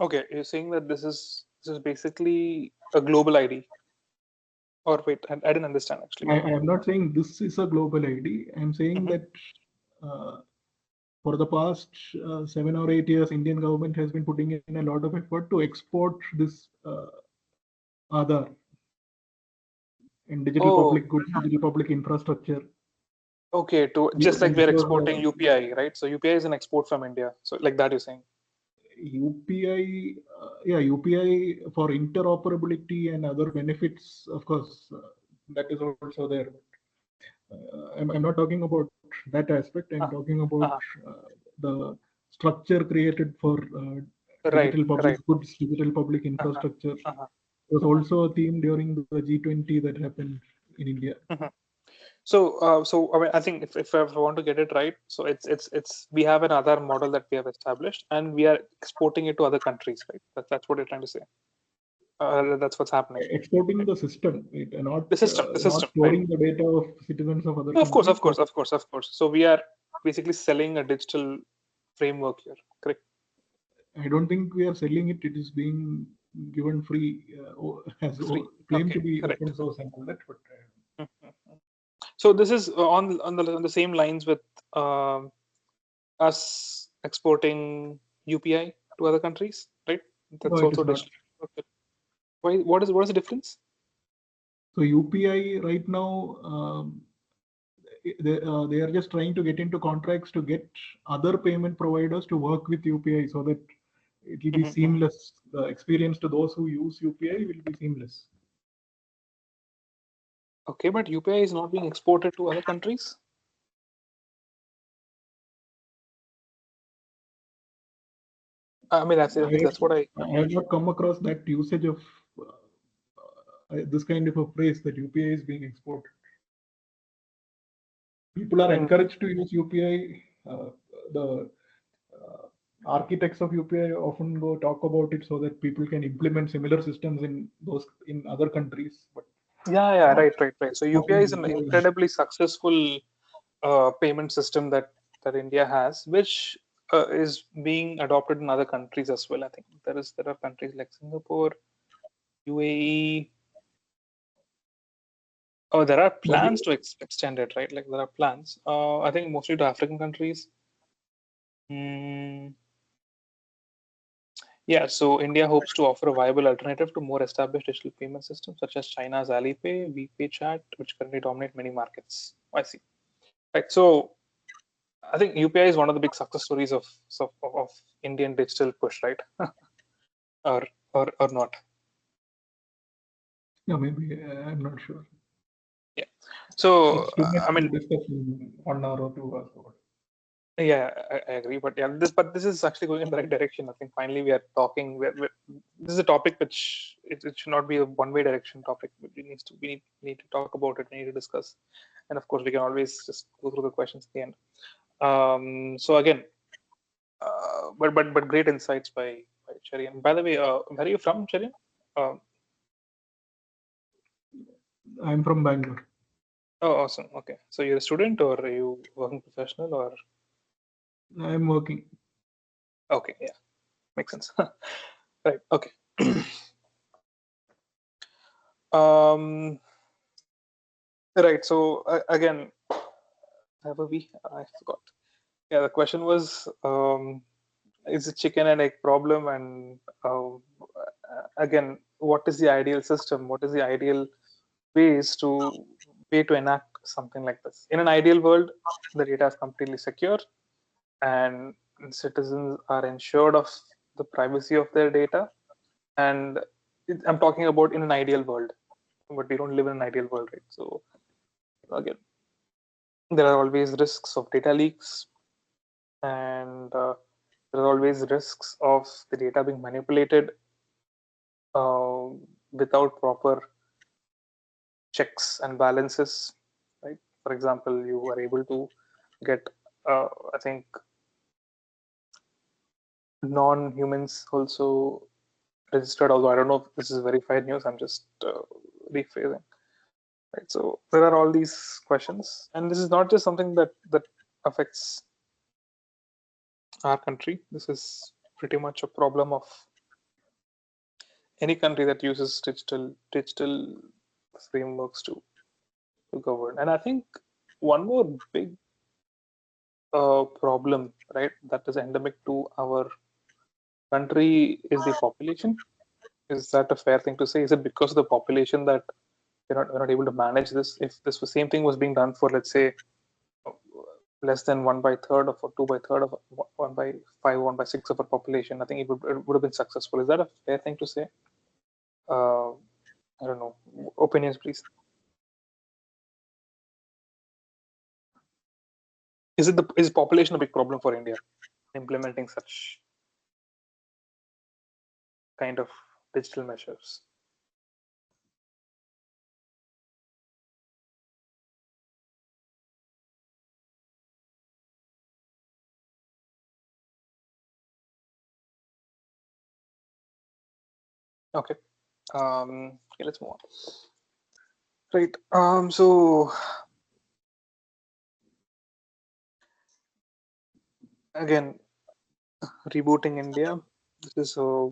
Okay, you're saying that this is basically a global ID. Or wait, I didn't understand actually. I am not saying this is a global ID. I'm saying that for the past 7 or 8 years, Indian government has been putting in a lot of effort to export this Aadhaar and digital public goods, digital public infrastructure. Okay, to just like we're exporting UPI, right? So UPI is an export from India. So like that you're saying. UPI, yeah, UPI for interoperability and other benefits, of course, that is also there. I'm not talking about that aspect. I'm talking about the structure created for digital public goods, digital public infrastructure. It was also a theme during the G20 that happened in India. So I mean, I think if I want to get it right, so it's we have another model that we have established, and we are exporting it to other countries, right? That's what you're trying to say. That's what's happening. Exporting the system, right? Not the system, not storing the data of citizens of other countries. Of course. So we are basically selling a digital framework here, correct? I don't think we are selling it. It is being given free as claimed to be open source and all that. But so this is on the same lines with us exporting UPI to other countries, right? That's also digital. Okay. Why? What is the difference? So UPI right now, they are just trying to get into contracts to get other payment providers to work with UPI so that it will be seamless. The experience to those who use UPI will be seamless. Okay, but UPI is not being exported to other countries. I mean, that's what I have not come across that usage of this kind of a phrase that UPI is being exported. People are encouraged to use UPI. architects of UPI often go talk about it so that people can implement similar systems in other countries. But Yeah, right. So UPI is an UPI. incredibly successful payment system that India has, which is being adopted in other countries as well. I think there are countries like Singapore, UAE. Oh, there are plans to extend it, right? Like there are plans. I think mostly to African countries. Yeah, so India hopes to offer a viable alternative to more established digital payment systems such as China's Alipay, VPay Chat, which currently dominate many markets. I see. Right. So I think UPI is one of the big success stories of Indian digital push, right? or or not. Yeah, maybe I'm not sure. Yeah. So It's too much I mean, to discuss in 1 hour or 2 hours. yeah, I agree. But yeah, this is actually going in the right direction. I think finally we are talking. This is a topic which it should not be a one-way direction topic. We need to talk about it. We need to discuss, and of course we can always just go through the questions at the end. So again, but great insights by Cherian. By the way, where are you from, Cherian? I'm from Bangalore. Oh, awesome. Okay, so you're a student or are you working professional or? I'm working. Okay, yeah, makes sense. Right. Okay. Right. So again, have a we? I forgot. Yeah, the question was, is a chicken and egg problem, and again, what is the ideal system? What is the ideal way to enact something like this? In an ideal world, the data is completely secure, and citizens are ensured of the privacy of their data. And I'm talking about in an ideal world, but we don't live in an ideal world, right? So again, there are always risks of data leaks, and there are always risks of the data being manipulated uh, without proper checks and balances, right? For example, you are able to get, I think, non-humans also registered, although I don't know if this is verified news. I'm just rephrasing. Right. So there are all these questions, and this is not just something that affects our country. This is pretty much a problem of any country that uses digital frameworks to govern. And I think one more big problem, right, that is endemic to our country is the population. Is that a fair thing to say? Is it because of the population that we're not able to manage this? If this was same thing was being done for, let's say, less than 1/3 of or 2/3 of 1/5, 1/6 of our population, I think it would have been successful. Is that a fair thing to say? I don't know. Opinions, please. Is population a big problem for India implementing such kind of digital measures? Okay. Okay, let's move on. Right. So again, rebooting India. This is a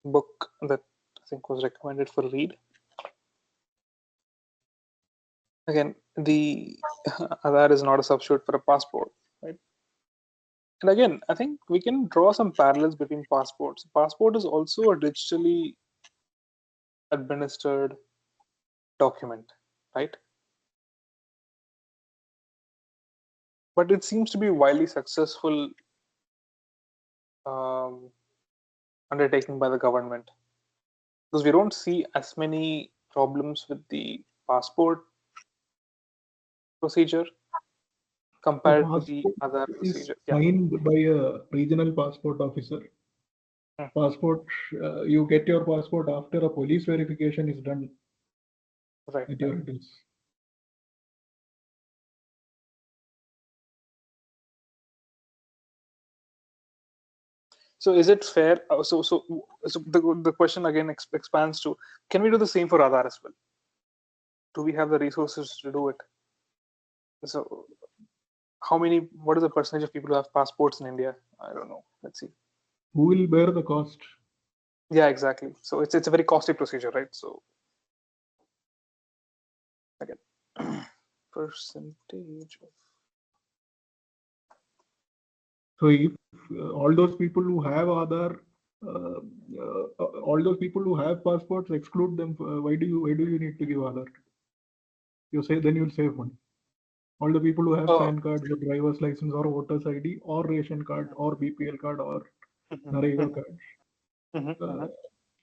book that I think was recommended for read. Again, the Aadhaar is not a substitute for a passport, right? And again, I think we can draw some parallels between passports. Passport is also a digitally administered document, right? But it seems to be wildly successful um, undertaking by the government, because we don't see as many problems with the passport procedure The compared to the passport other is procedure. Yeah. signed by a regional passport officer. Passport, you get your passport after a police verification is done Right. at your address. So is it fair? So the question again expands to: can we do the same for Aadhaar as well? Do we have the resources to do it? So how many? What is the percentage of people who have passports in India? I don't know. Let's see. Who will bear the cost? Yeah, exactly. So it's a very costly procedure, right? So again, percentage of. So if all those people who have Aadhaar, all those people who have passports, exclude them. Why do you need to give Aadhaar? You say then you'll save money. All the people who have PAN cards or driver's license or voter's ID or ration card or BPL card or Narega card,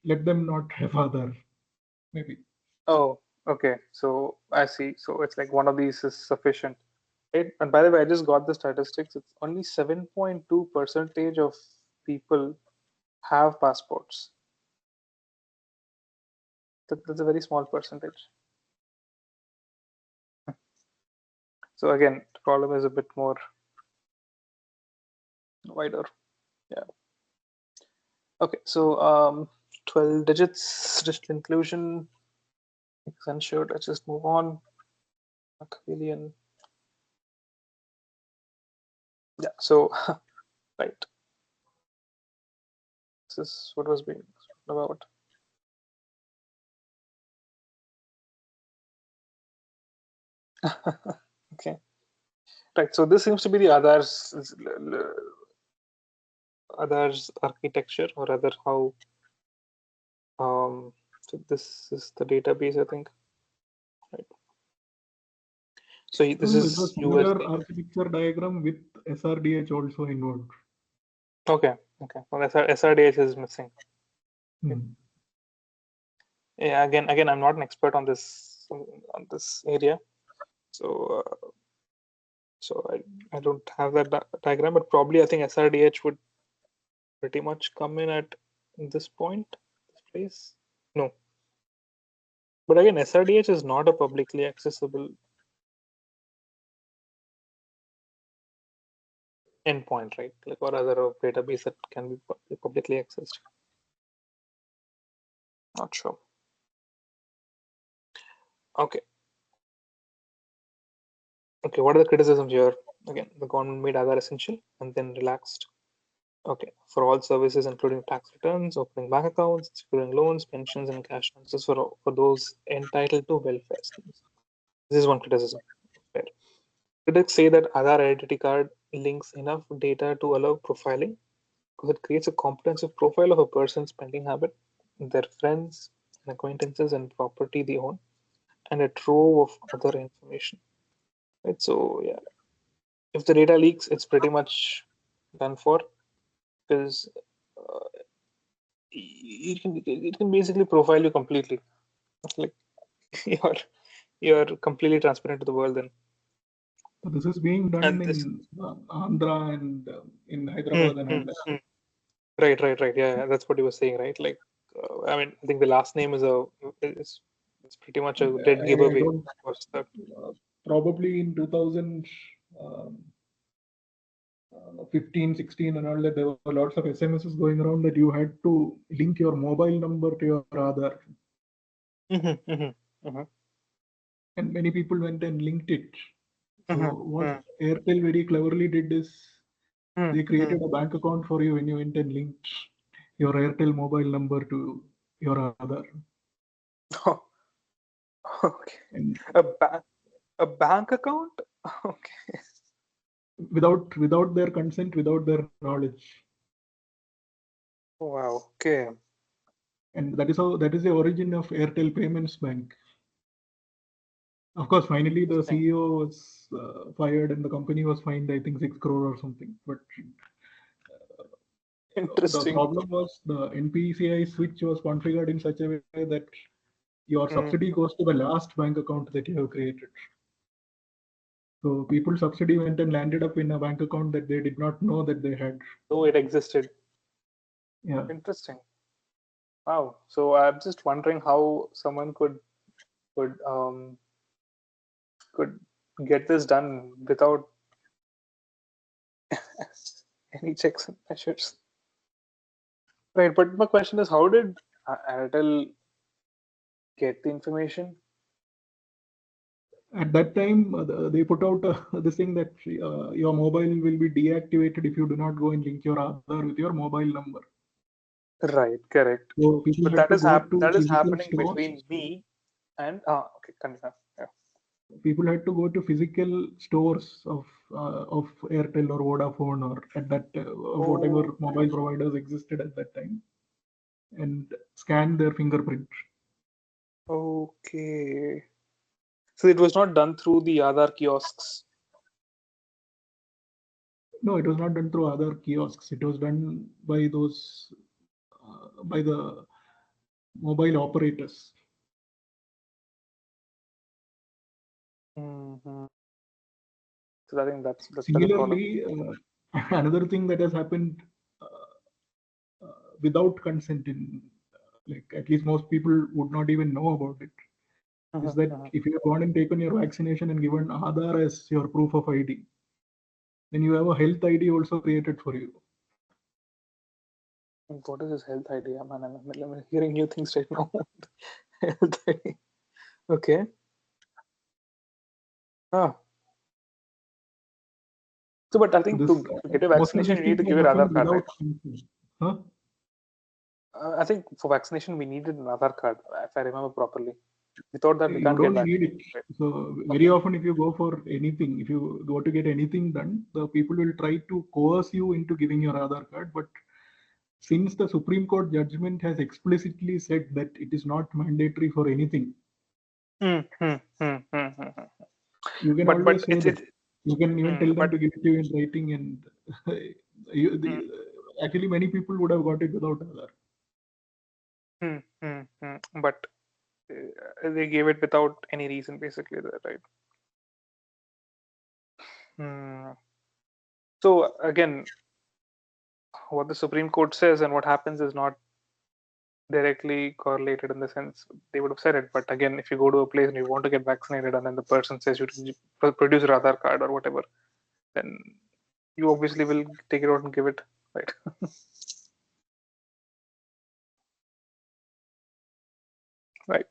let them not have Aadhaar. Maybe. Oh, okay. So I see. So it's like one of these is sufficient. Right? And by the way, I just got the statistics. It's only 7.2% of people have passports. That's a very small percentage. So again, the problem is a bit more wider. Yeah. Okay. So 12 digits, digital inclusion, censured. Let's just move on. Machiavellian. Yeah. So right. This is what was being spoken about. Okay. Right. So this seems to be the others architecture, or rather how so this is the database, I think. Right. So this It's a is similar USD. architecture diagram with SRDH also involved. Okay. Okay. Well, SRDH is missing. Yeah. Again, I'm not an expert on this area, so I don't have that diagram, but probably I think SRDH would pretty much come in at this point, this place. No. But again, SRDH is not a publicly accessible endpoint, right? Like, or other database that can be publicly accessed. Not sure. Okay. Okay, what are the criticisms here? Again, the government made Aadhaar essential and then relaxed. Okay, for all services, including tax returns, opening bank accounts, securing loans, pensions, and cash transfers for those entitled to welfare schemes. This is one criticism. Fair. Critics say that Aadhaar identity card links enough data to allow profiling because it creates a comprehensive profile of a person's spending habit, their friends and acquaintances, and property they own, and a trove of other information. Right. So yeah, if the data leaks, it's pretty much done for, because it can basically profile you completely. Like you're completely transparent to the world then. So this is being done And this, in Andhra and in Hyderabad and all that. Right. Yeah, that's what he was saying, right? Like, I mean, I think the last name is pretty much a dead I giveaway. don't, probably in 2000. 15, 16 and all that, there were lots of SMSs going around that you had to link your mobile number to your Aadhaar. And many people went and linked it. So what Airtel very cleverly did is they created a bank account for you when you went and linked your Airtel mobile number to your Aadhaar. Oh, okay. And a bank account? Okay. without their consent, without their knowledge. Wow. Okay. And that is the origin of Airtel Payments Bank. Of course, finally the CEO was fired and the company was fined, I think 6 crore or something. But the problem was the NPCI switch was configured in such a way that your subsidy goes to the last bank account that you have created. So people's subsidy went and landed up in a bank account that they did not know that they had. Oh, it existed. Yeah. Interesting. Wow. So I'm just wondering how someone could get this done without any checks and measures. Right, but my question is, how did Airtel get the information? At that time, they put out this thing that your mobile will be deactivated if you do not go and link your Aadhaar with your mobile number. Right, correct. So people But had to go to that is physical happening stores. between me and okay, continue. Yeah. People had to go to physical stores of Airtel or Vodafone or at that whatever Oh, mobile providers existed at that time, and scan their fingerprint. okay. So it was not done through the Aadhaar kiosks. No, it was not done through other kiosks. It was done by those by the mobile operators. Mm-hmm. So I think that's the problem. Similarly, another thing that has happened without consent in like at least most people would not even know about it is that if you have gone and taken your vaccination and given Aadhaar as your proof of ID, then you have a health ID also created for you. What is this health idea, man? I'm hearing new things right now. Health ID. Okay. Ah. So, but I think This to get a most of vaccination, these you need things to have give your Aadhaar happened card, right? without consent. Huh? I think for vaccination, we needed an Aadhaar card, if I remember properly. Without that, we You can't get don't need vaccinated. it. Right? So very often, if you go for anything, if you go to get anything done, the people will try to coerce you into giving your Aadhaar card. But since the Supreme Court judgment has explicitly said that it is not mandatory for anything, Hmm, hmm, hmm, hmm, hmm, hmm. you can But always say that. it's You can even tell them but to give it to you in writing, and actually many people would have got it without Aadhaar. but they gave it without any reason, basically, right? Hmm. So again, what the Supreme Court says and what happens is not directly correlated in the sense they would have said it. But again, if you go to a place and you want to get vaccinated, and then the person says you to produce your Aadhaar card or whatever, then you obviously will take it out and give it, right? Right.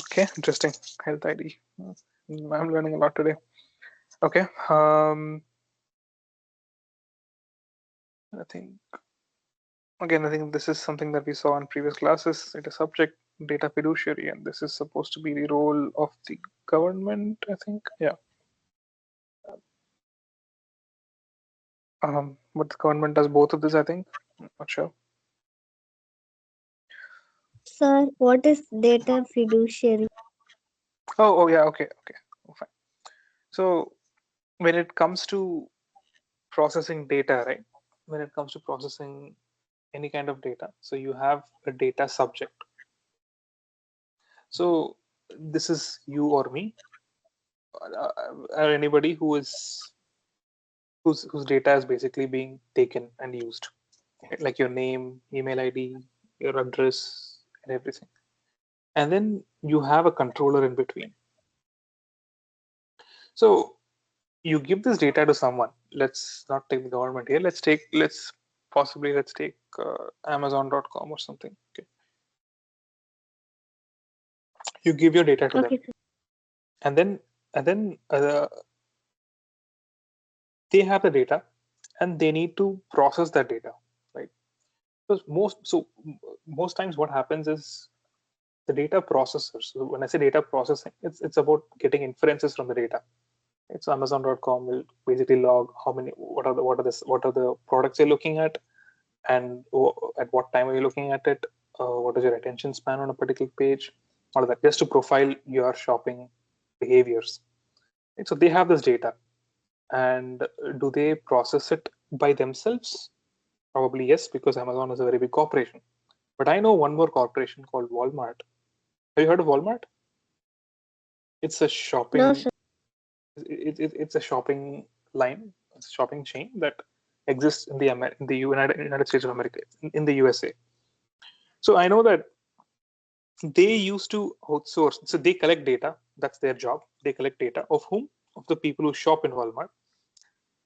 Okay, interesting. Health ID. I'm learning a lot today. Okay. I think this is something that we saw in previous classes. It is subject data fiduciary, and this is supposed to be the role of the government, I think. Yeah. But the government does both of this, I think. I'm not sure. Sir, what is data fiduciary? Oh yeah. Okay. Oh, fine. So when it comes to processing data, right? When it comes to processing any kind of data, so you have a data subject. So this is you or me, or anybody whose data is basically being taken and used, like your name, email ID, your address, and everything. And then you have a controller in between. So you give this data to someone. Let's not take the government here. Let's take Amazon.com or something. Okay. You give your data to them, Okay, sir. and then they have the data, and they need to process that data, right? Because most times what happens is the data processors. So when I say data processing, it's about getting inferences from the data. It's Amazon.com will basically log how many, what are the products you're looking at, and at what time are you looking at it, what is your attention span on a particular page, all of that, just to profile your shopping behaviors. So they have this data, and do they process it by themselves? Probably yes, because Amazon is a very big corporation. But I know one more corporation called Walmart. Have you heard of Walmart? It's a No, shopping. sir. It's a shopping line, it's a shopping chain that exists in the United States of America, in the USA. So I know that they used to outsource. So they collect data. That's their job. They collect data of whom? Of the people who shop in Walmart,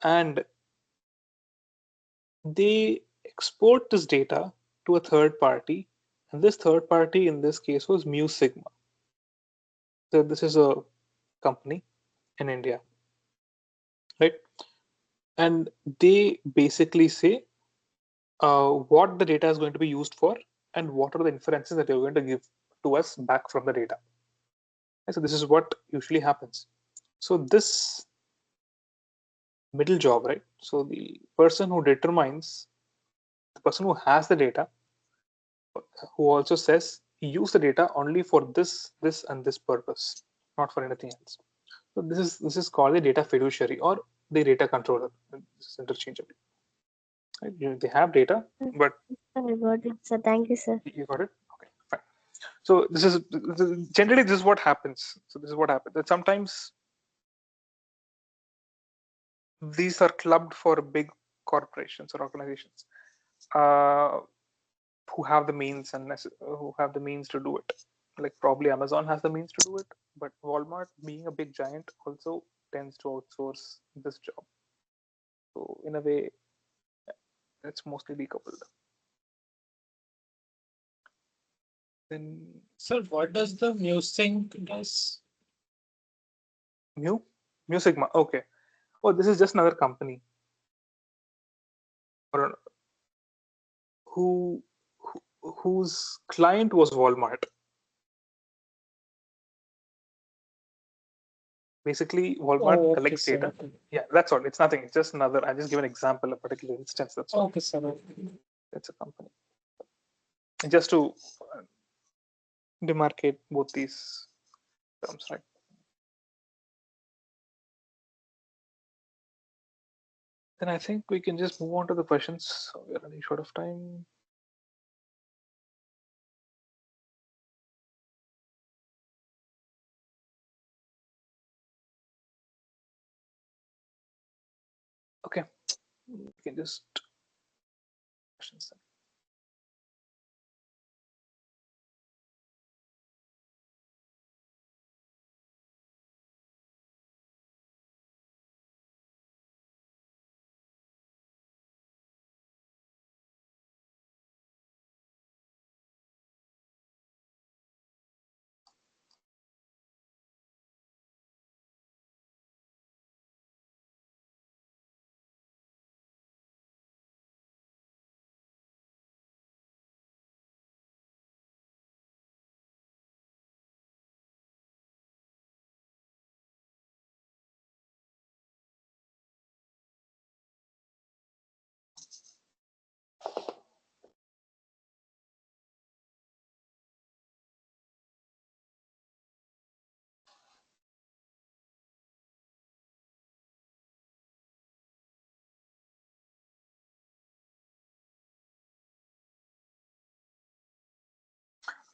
and they export this data to a third party, and this third party in this case was Mu Sigma. So this is a company in India, right? And they basically say what the data is going to be used for and what are the inferences that you're going to give to us back from the data. And so this is what usually happens. So this middle job, right? So the person who determines, the person who has the data, who also says use the data only for this, this, and this purpose, not for anything else. So this is called the data fiduciary or the data controller. This is interchangeable. Right? They have data, but I got it, sir. Thank you, sir. you got it. Okay, fine. So this is generally this is what happens. So this is what happens. That sometimes these are clubbed for big corporations or organizations who have the means and who have the means to do it. Like probably Amazon has the means to do it, but Walmart, being a big giant, also tends to outsource this job. So in a way, it's mostly decoupled. Then, Sir, what does the MuSync does? Mu Sigma. Okay. Oh, this is just another company or whose client was Walmart. Basically, Walmart collects sir. data. Yeah, that's all. It's nothing. It's just another. I just give an example, a particular instance. That's all. Okay, sir. It's a company. And just to demarcate both these terms, right? Then I think we can just move on to the questions. So we're running short of time. Okay, we can just questions. Then.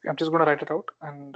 I'm just going to write it out and.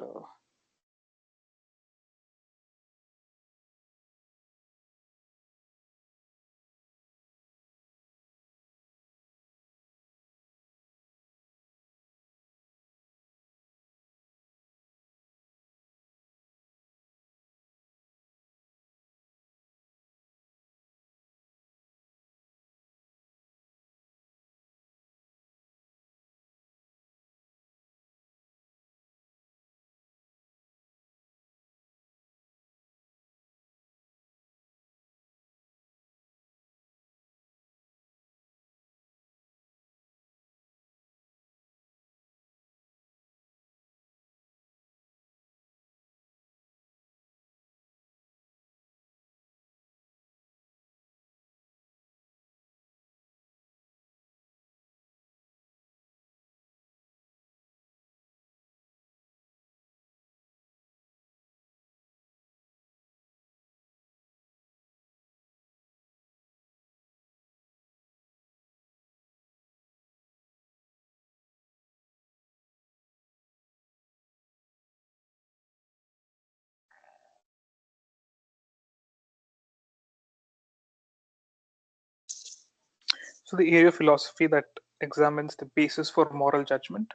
So the area of philosophy that examines the basis for moral judgment,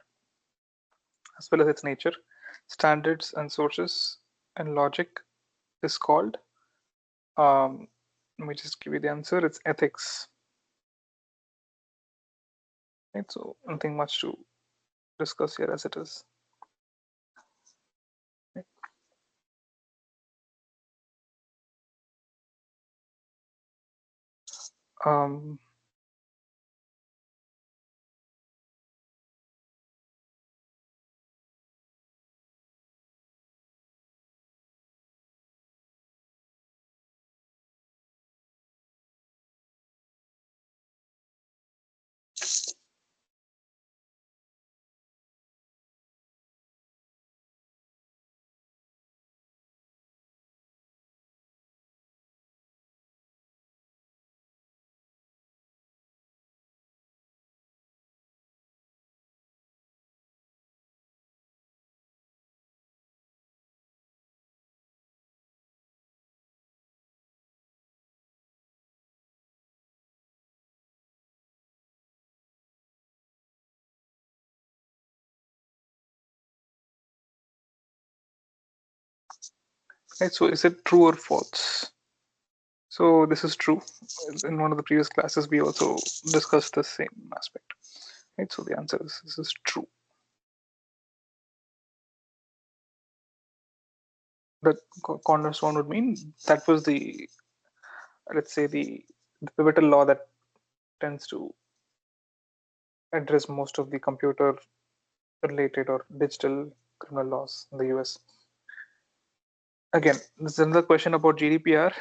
as well as its nature, standards and sources, and logic, is called. Let me just give you the answer. It's ethics. Right, so nothing much to discuss here as it is. Right. Right, so is it true or false? So this is true. In one of the previous classes, we also discussed the same aspect. Right, so the answer is this is true. That cornerstone would mean that was the, let's say, the pivotal law that tends to address most of the computer related or digital criminal laws in the US. Again, this is another question about GDPR.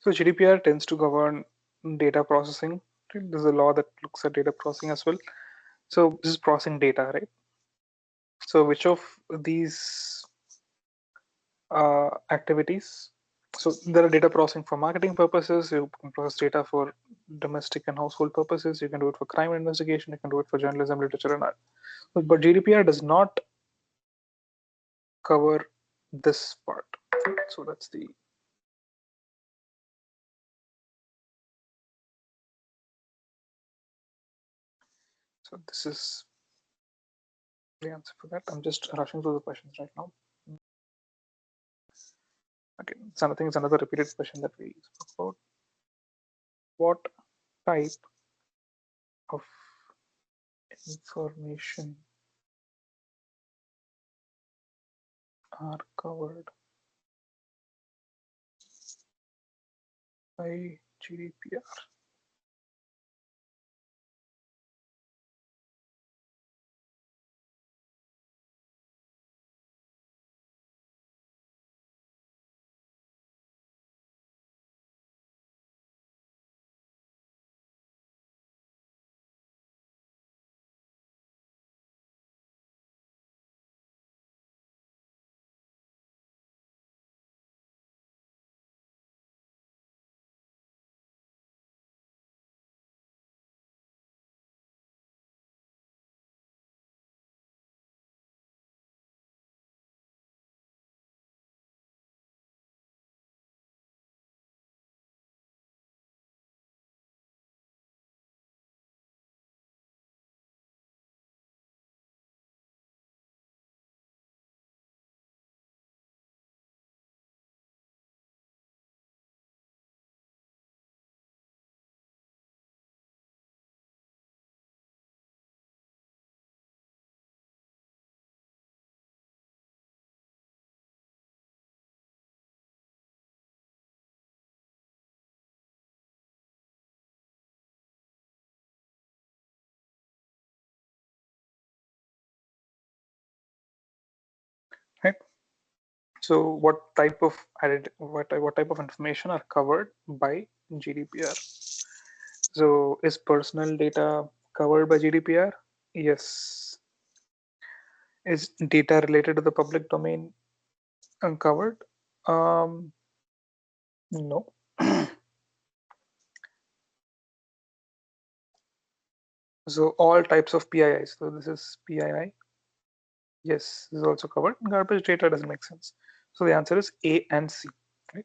So GDPR tends to govern data processing. Right? There's a law that looks at data processing as well. So this is processing data, right? So which of these activities? So there are data processing for marketing purposes. You can process data for domestic and household purposes. You can do it for crime investigation. You can do it for journalism, literature, and art. But GDPR does not cover this part. So that's the so this is the answer for that. I'm just rushing through the questions right now. Okay, so I think it's another repeated question that we spoke about. What type of information are covered by GDPR? right? So what type of what type of information are covered by GDPR? So is personal data covered by GDPR? Yes. Is data related to the public domain uncovered? No. So all types of PIIs. So this is PII. Yes, this is also covered. Garbage data doesn't make sense. So the answer is A and C. Right?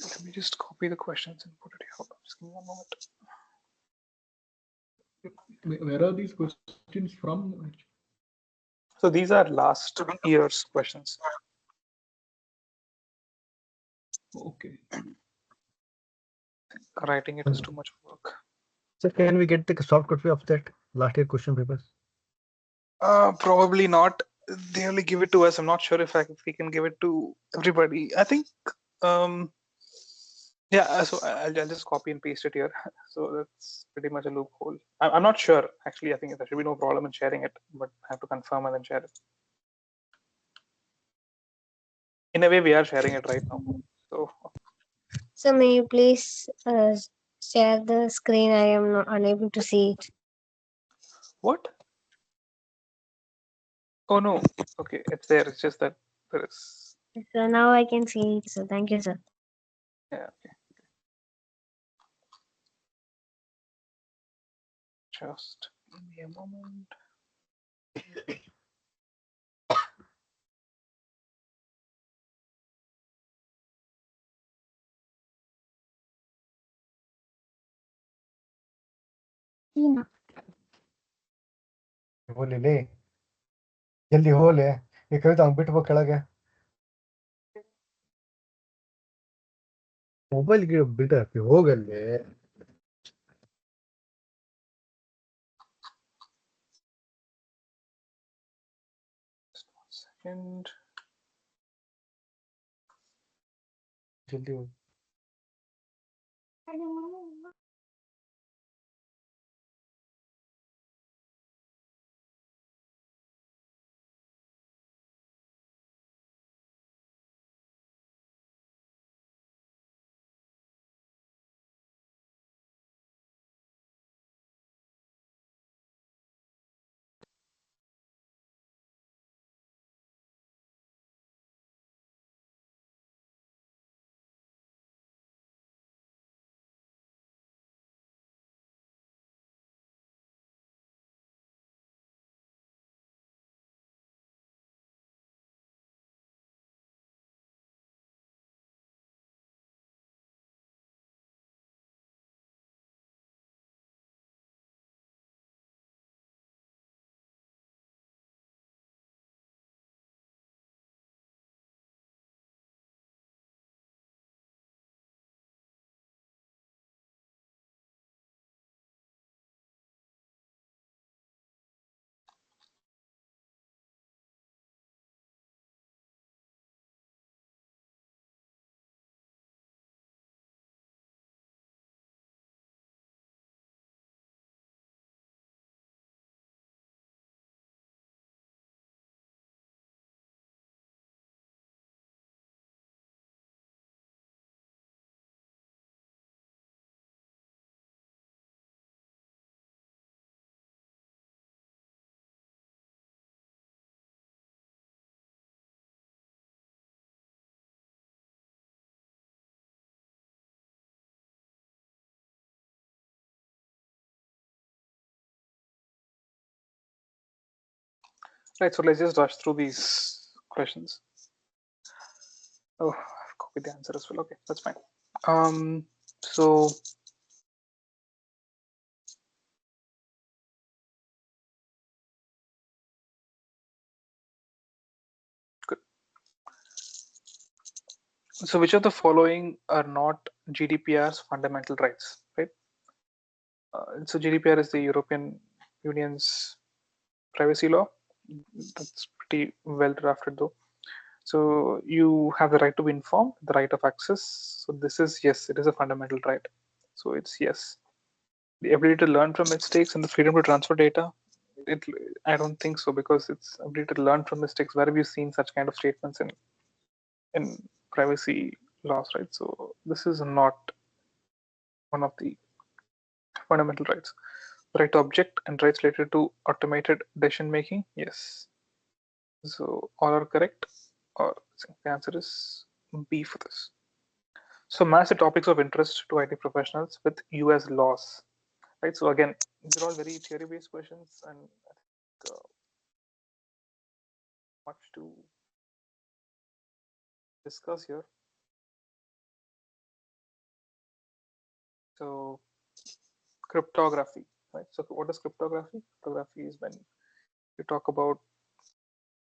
Let me just copy the questions and put it here. Just give me one moment. Where are these questions from? So these are last year's questions. Okay. Writing it is too much work. So can we get the soft copy of that last year question papers? Probably not. They only give it to us. I'm not sure if we can give it to everybody. I think yeah, so I'll just copy and paste it here. So that's pretty much a loophole. I'm not sure. Actually, I think there should be no problem in sharing it, but I have to confirm and then share it. In a way, we are sharing it right now. So may you please share the screen? I am not unable to see it. What? Oh no. Okay, it's there. It's just that there is. So now I can see it. So thank you, sir. Yeah. Okay. Just give me a moment. वो ले ले जल्दी हो ले ये कविता हम bit वो ಕೆಳಗೆ ಮೊಬೈಲ್ ಗೆ ಬಿಟ್ ಹಾಕಿ ಹೋಗಲ್ಲೇ Just 1 second. ಜಲ್ದಿ ಹೋಗಿ Right, so let's just rush through these questions. Oh, I've copied the answer as well. Okay, that's fine. So good. So which of the following are not GDPR's fundamental rights, right? So GDPR is the European Union's privacy law. That's pretty well drafted though. So you have the right to be informed, the right of access. So this is yes, it is a fundamental right. So it's yes. The ability to learn from mistakes and the freedom to transfer data. I don't think so, because it's ability to learn from mistakes. Where have you seen such kind of statements in privacy laws, right? So this is not one of the fundamental rights. Right to object and rights related to automated decision making. Yes. So all are correct, or the answer is B for this. So massive topics of interest to IT professionals with US laws, right? So again, these are all very theory-based questions, and I think much to discuss here. So cryptography, right? So what is cryptography? Cryptography is when you talk about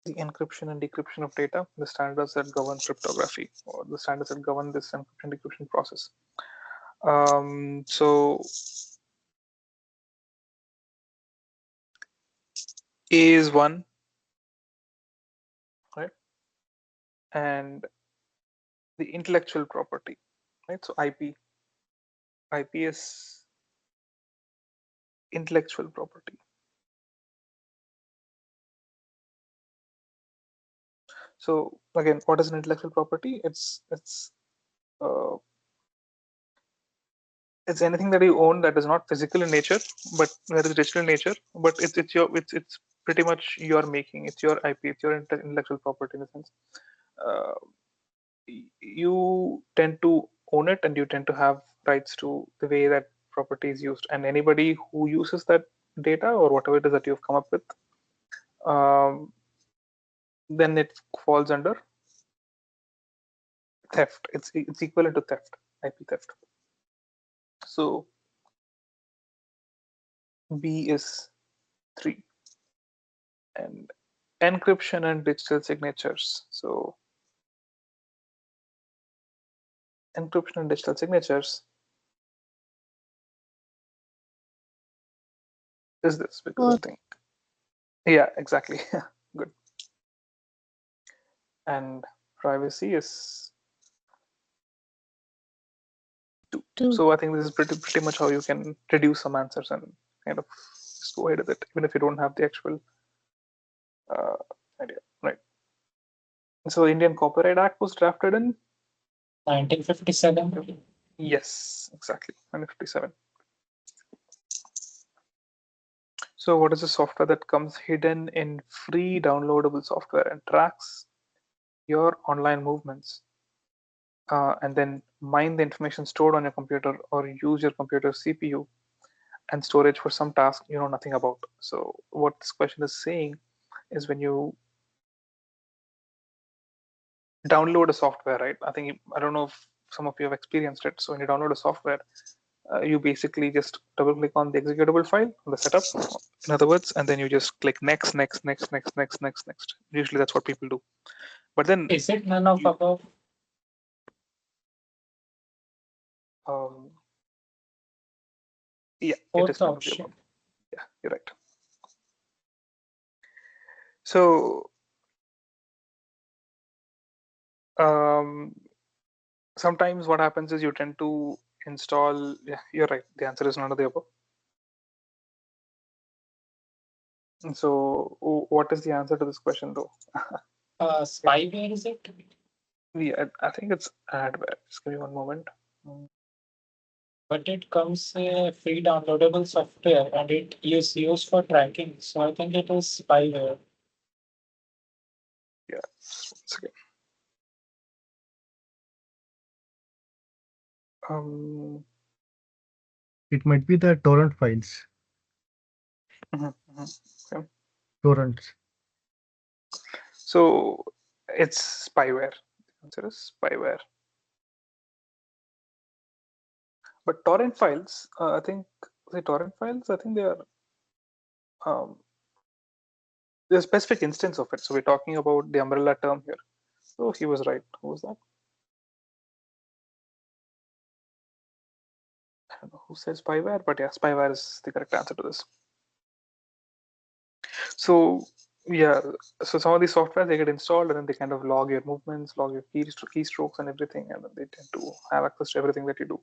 the encryption and decryption of data, the standards that govern cryptography, or the standards that govern this encryption decryption process. So A is one, right? And the intellectual property, right? So IP is intellectual property. So again, what is an intellectual property? It's anything that you own that is not physical in nature, but that is digital in nature. But it's pretty much your making. It's your IP. It's your intellectual property in a sense. You tend to own it, and you tend to have rights to the way that property is used. And anybody who uses that data or whatever it is that you've come up with, then it falls under theft. It's equivalent to theft, IP theft. So B is 3. And encryption and digital signatures. So encryption and digital signatures is this, because I think, yeah, exactly. Good. And privacy is 2. So I think this is pretty much how you can reduce some answers and kind of just go ahead with it, even if you don't have the actual idea, right? So the Indian Copyright Act was drafted in 1957. Yes, exactly, 1957. So what is the software that comes hidden in free downloadable software and tracks your online movements, and then mine the information stored on your computer, or use your computer's CPU and storage for some task you know nothing about? So what this question is saying is, when you download a software, right? I don't know if some of you have experienced it. So when you download a software, you basically just double click on the executable file, the setup, in other words, and then you just click next, next, next, next, next, next, next. Usually that's what people do. But then Is it none of above? um, yeah, it is Fourth none of the option. above. Yeah, you're right. So sometimes what happens is you tend to install. Yeah, you're right. The answer is none of the above. So what is the answer to this question, though? Spyware, is it? Yeah, I think it's adware. Just give me one moment. But it comes free downloadable software and it is used for tracking. So I think it is spyware. Yeah, just one second. It might be the torrent files, Okay. torrents. So it's spyware. Consider spyware. But torrent files, I think the torrent files, I think they are there's a specific instance of it. So we're talking about the umbrella term here. So he was right. Who was that? I don't know who said spyware, but yeah, spyware is the correct answer to this. So yeah, so some of these software they get installed and then they kind of log your movements, log your keystrokes and everything, and then they tend to have access to everything that you do,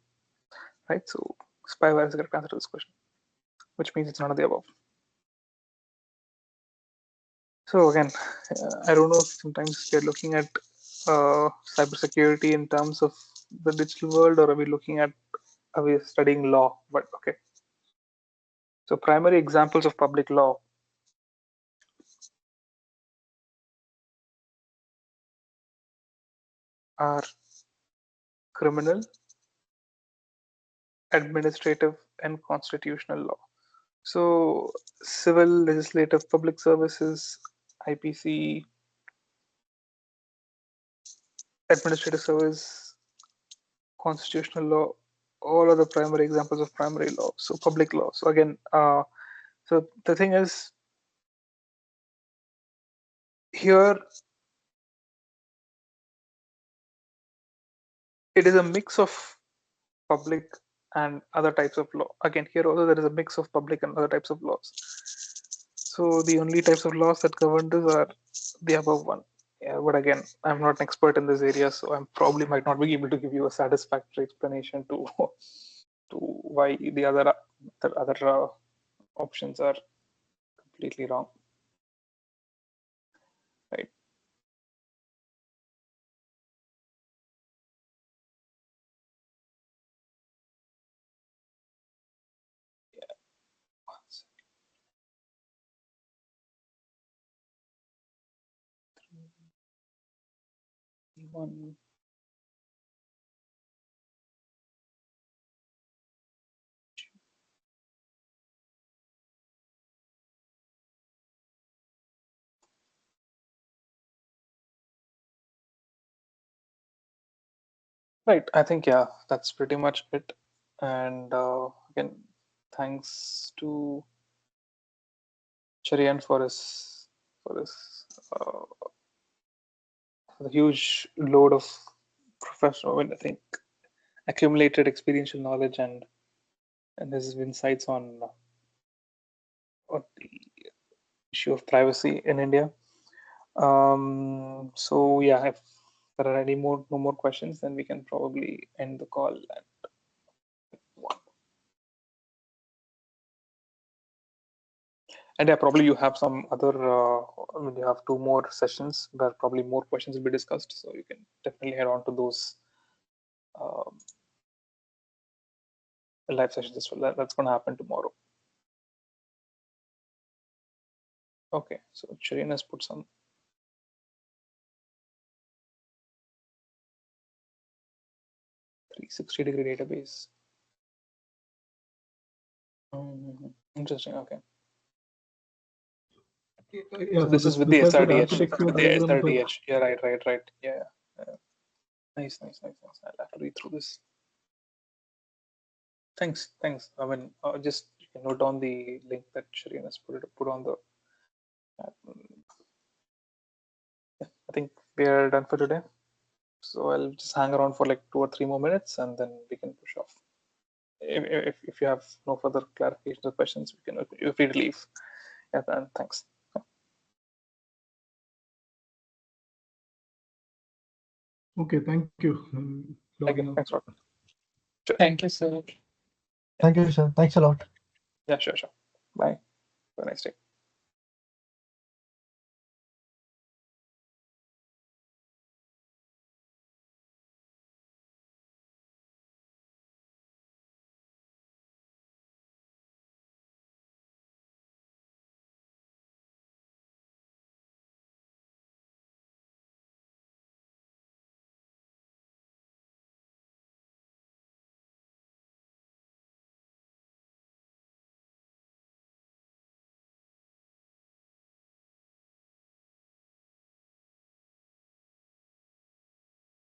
right? So spyware is the correct answer to this question, which means it's none of the above. So again, I don't know if sometimes we're looking at cybersecurity in terms of the digital world, or are we studying law? But okay. So primary examples of public law are criminal, administrative, and constitutional law. So civil, legislative, public services, IPC, administrative service, constitutional law, all are the primary examples of primary law. So public law. So again, so the thing is, here it is a mix of public and other types of law. Again, here also there is a mix of public and other types of laws. So the only types of laws that govern this are the above one. Yeah, but again, I'm not an expert in this area, so I'm probably might not be able to give you a satisfactory explanation to to why the other options are completely wrong. Right. Yeah. One. Right. I think yeah, that's pretty much it. And again, thanks to Cherian for his the huge load of professional, I think, accumulated experiential knowledge and his insights on the issue of privacy in India. So yeah, if there are no more questions, then we can probably end the call at 1. And yeah, probably you have some other, you have 2 more sessions where probably more questions will be discussed. So you can definitely head on to those live sessions as well. That's going to happen tomorrow. Okay, so Shireen has put some. 360-degree database. Interesting. Okay. Yeah, so this is with the SRDH. Yeah, right. Yeah. Nice. I'll have to read through this. Thanks. I mean, just you can note down the link that Shireen has put on the. Yeah, I think we are done for today. So I'll just hang around for like 2 or 3 more minutes, and then we can push off. If you have no further clarifications or questions, you're free to leave. Yeah, and thanks. Okay, thank you. Thanks a lot. Sure. Thank you, sir. Thank you, sir. Thanks a lot. Yeah, sure. Bye. Have a nice day.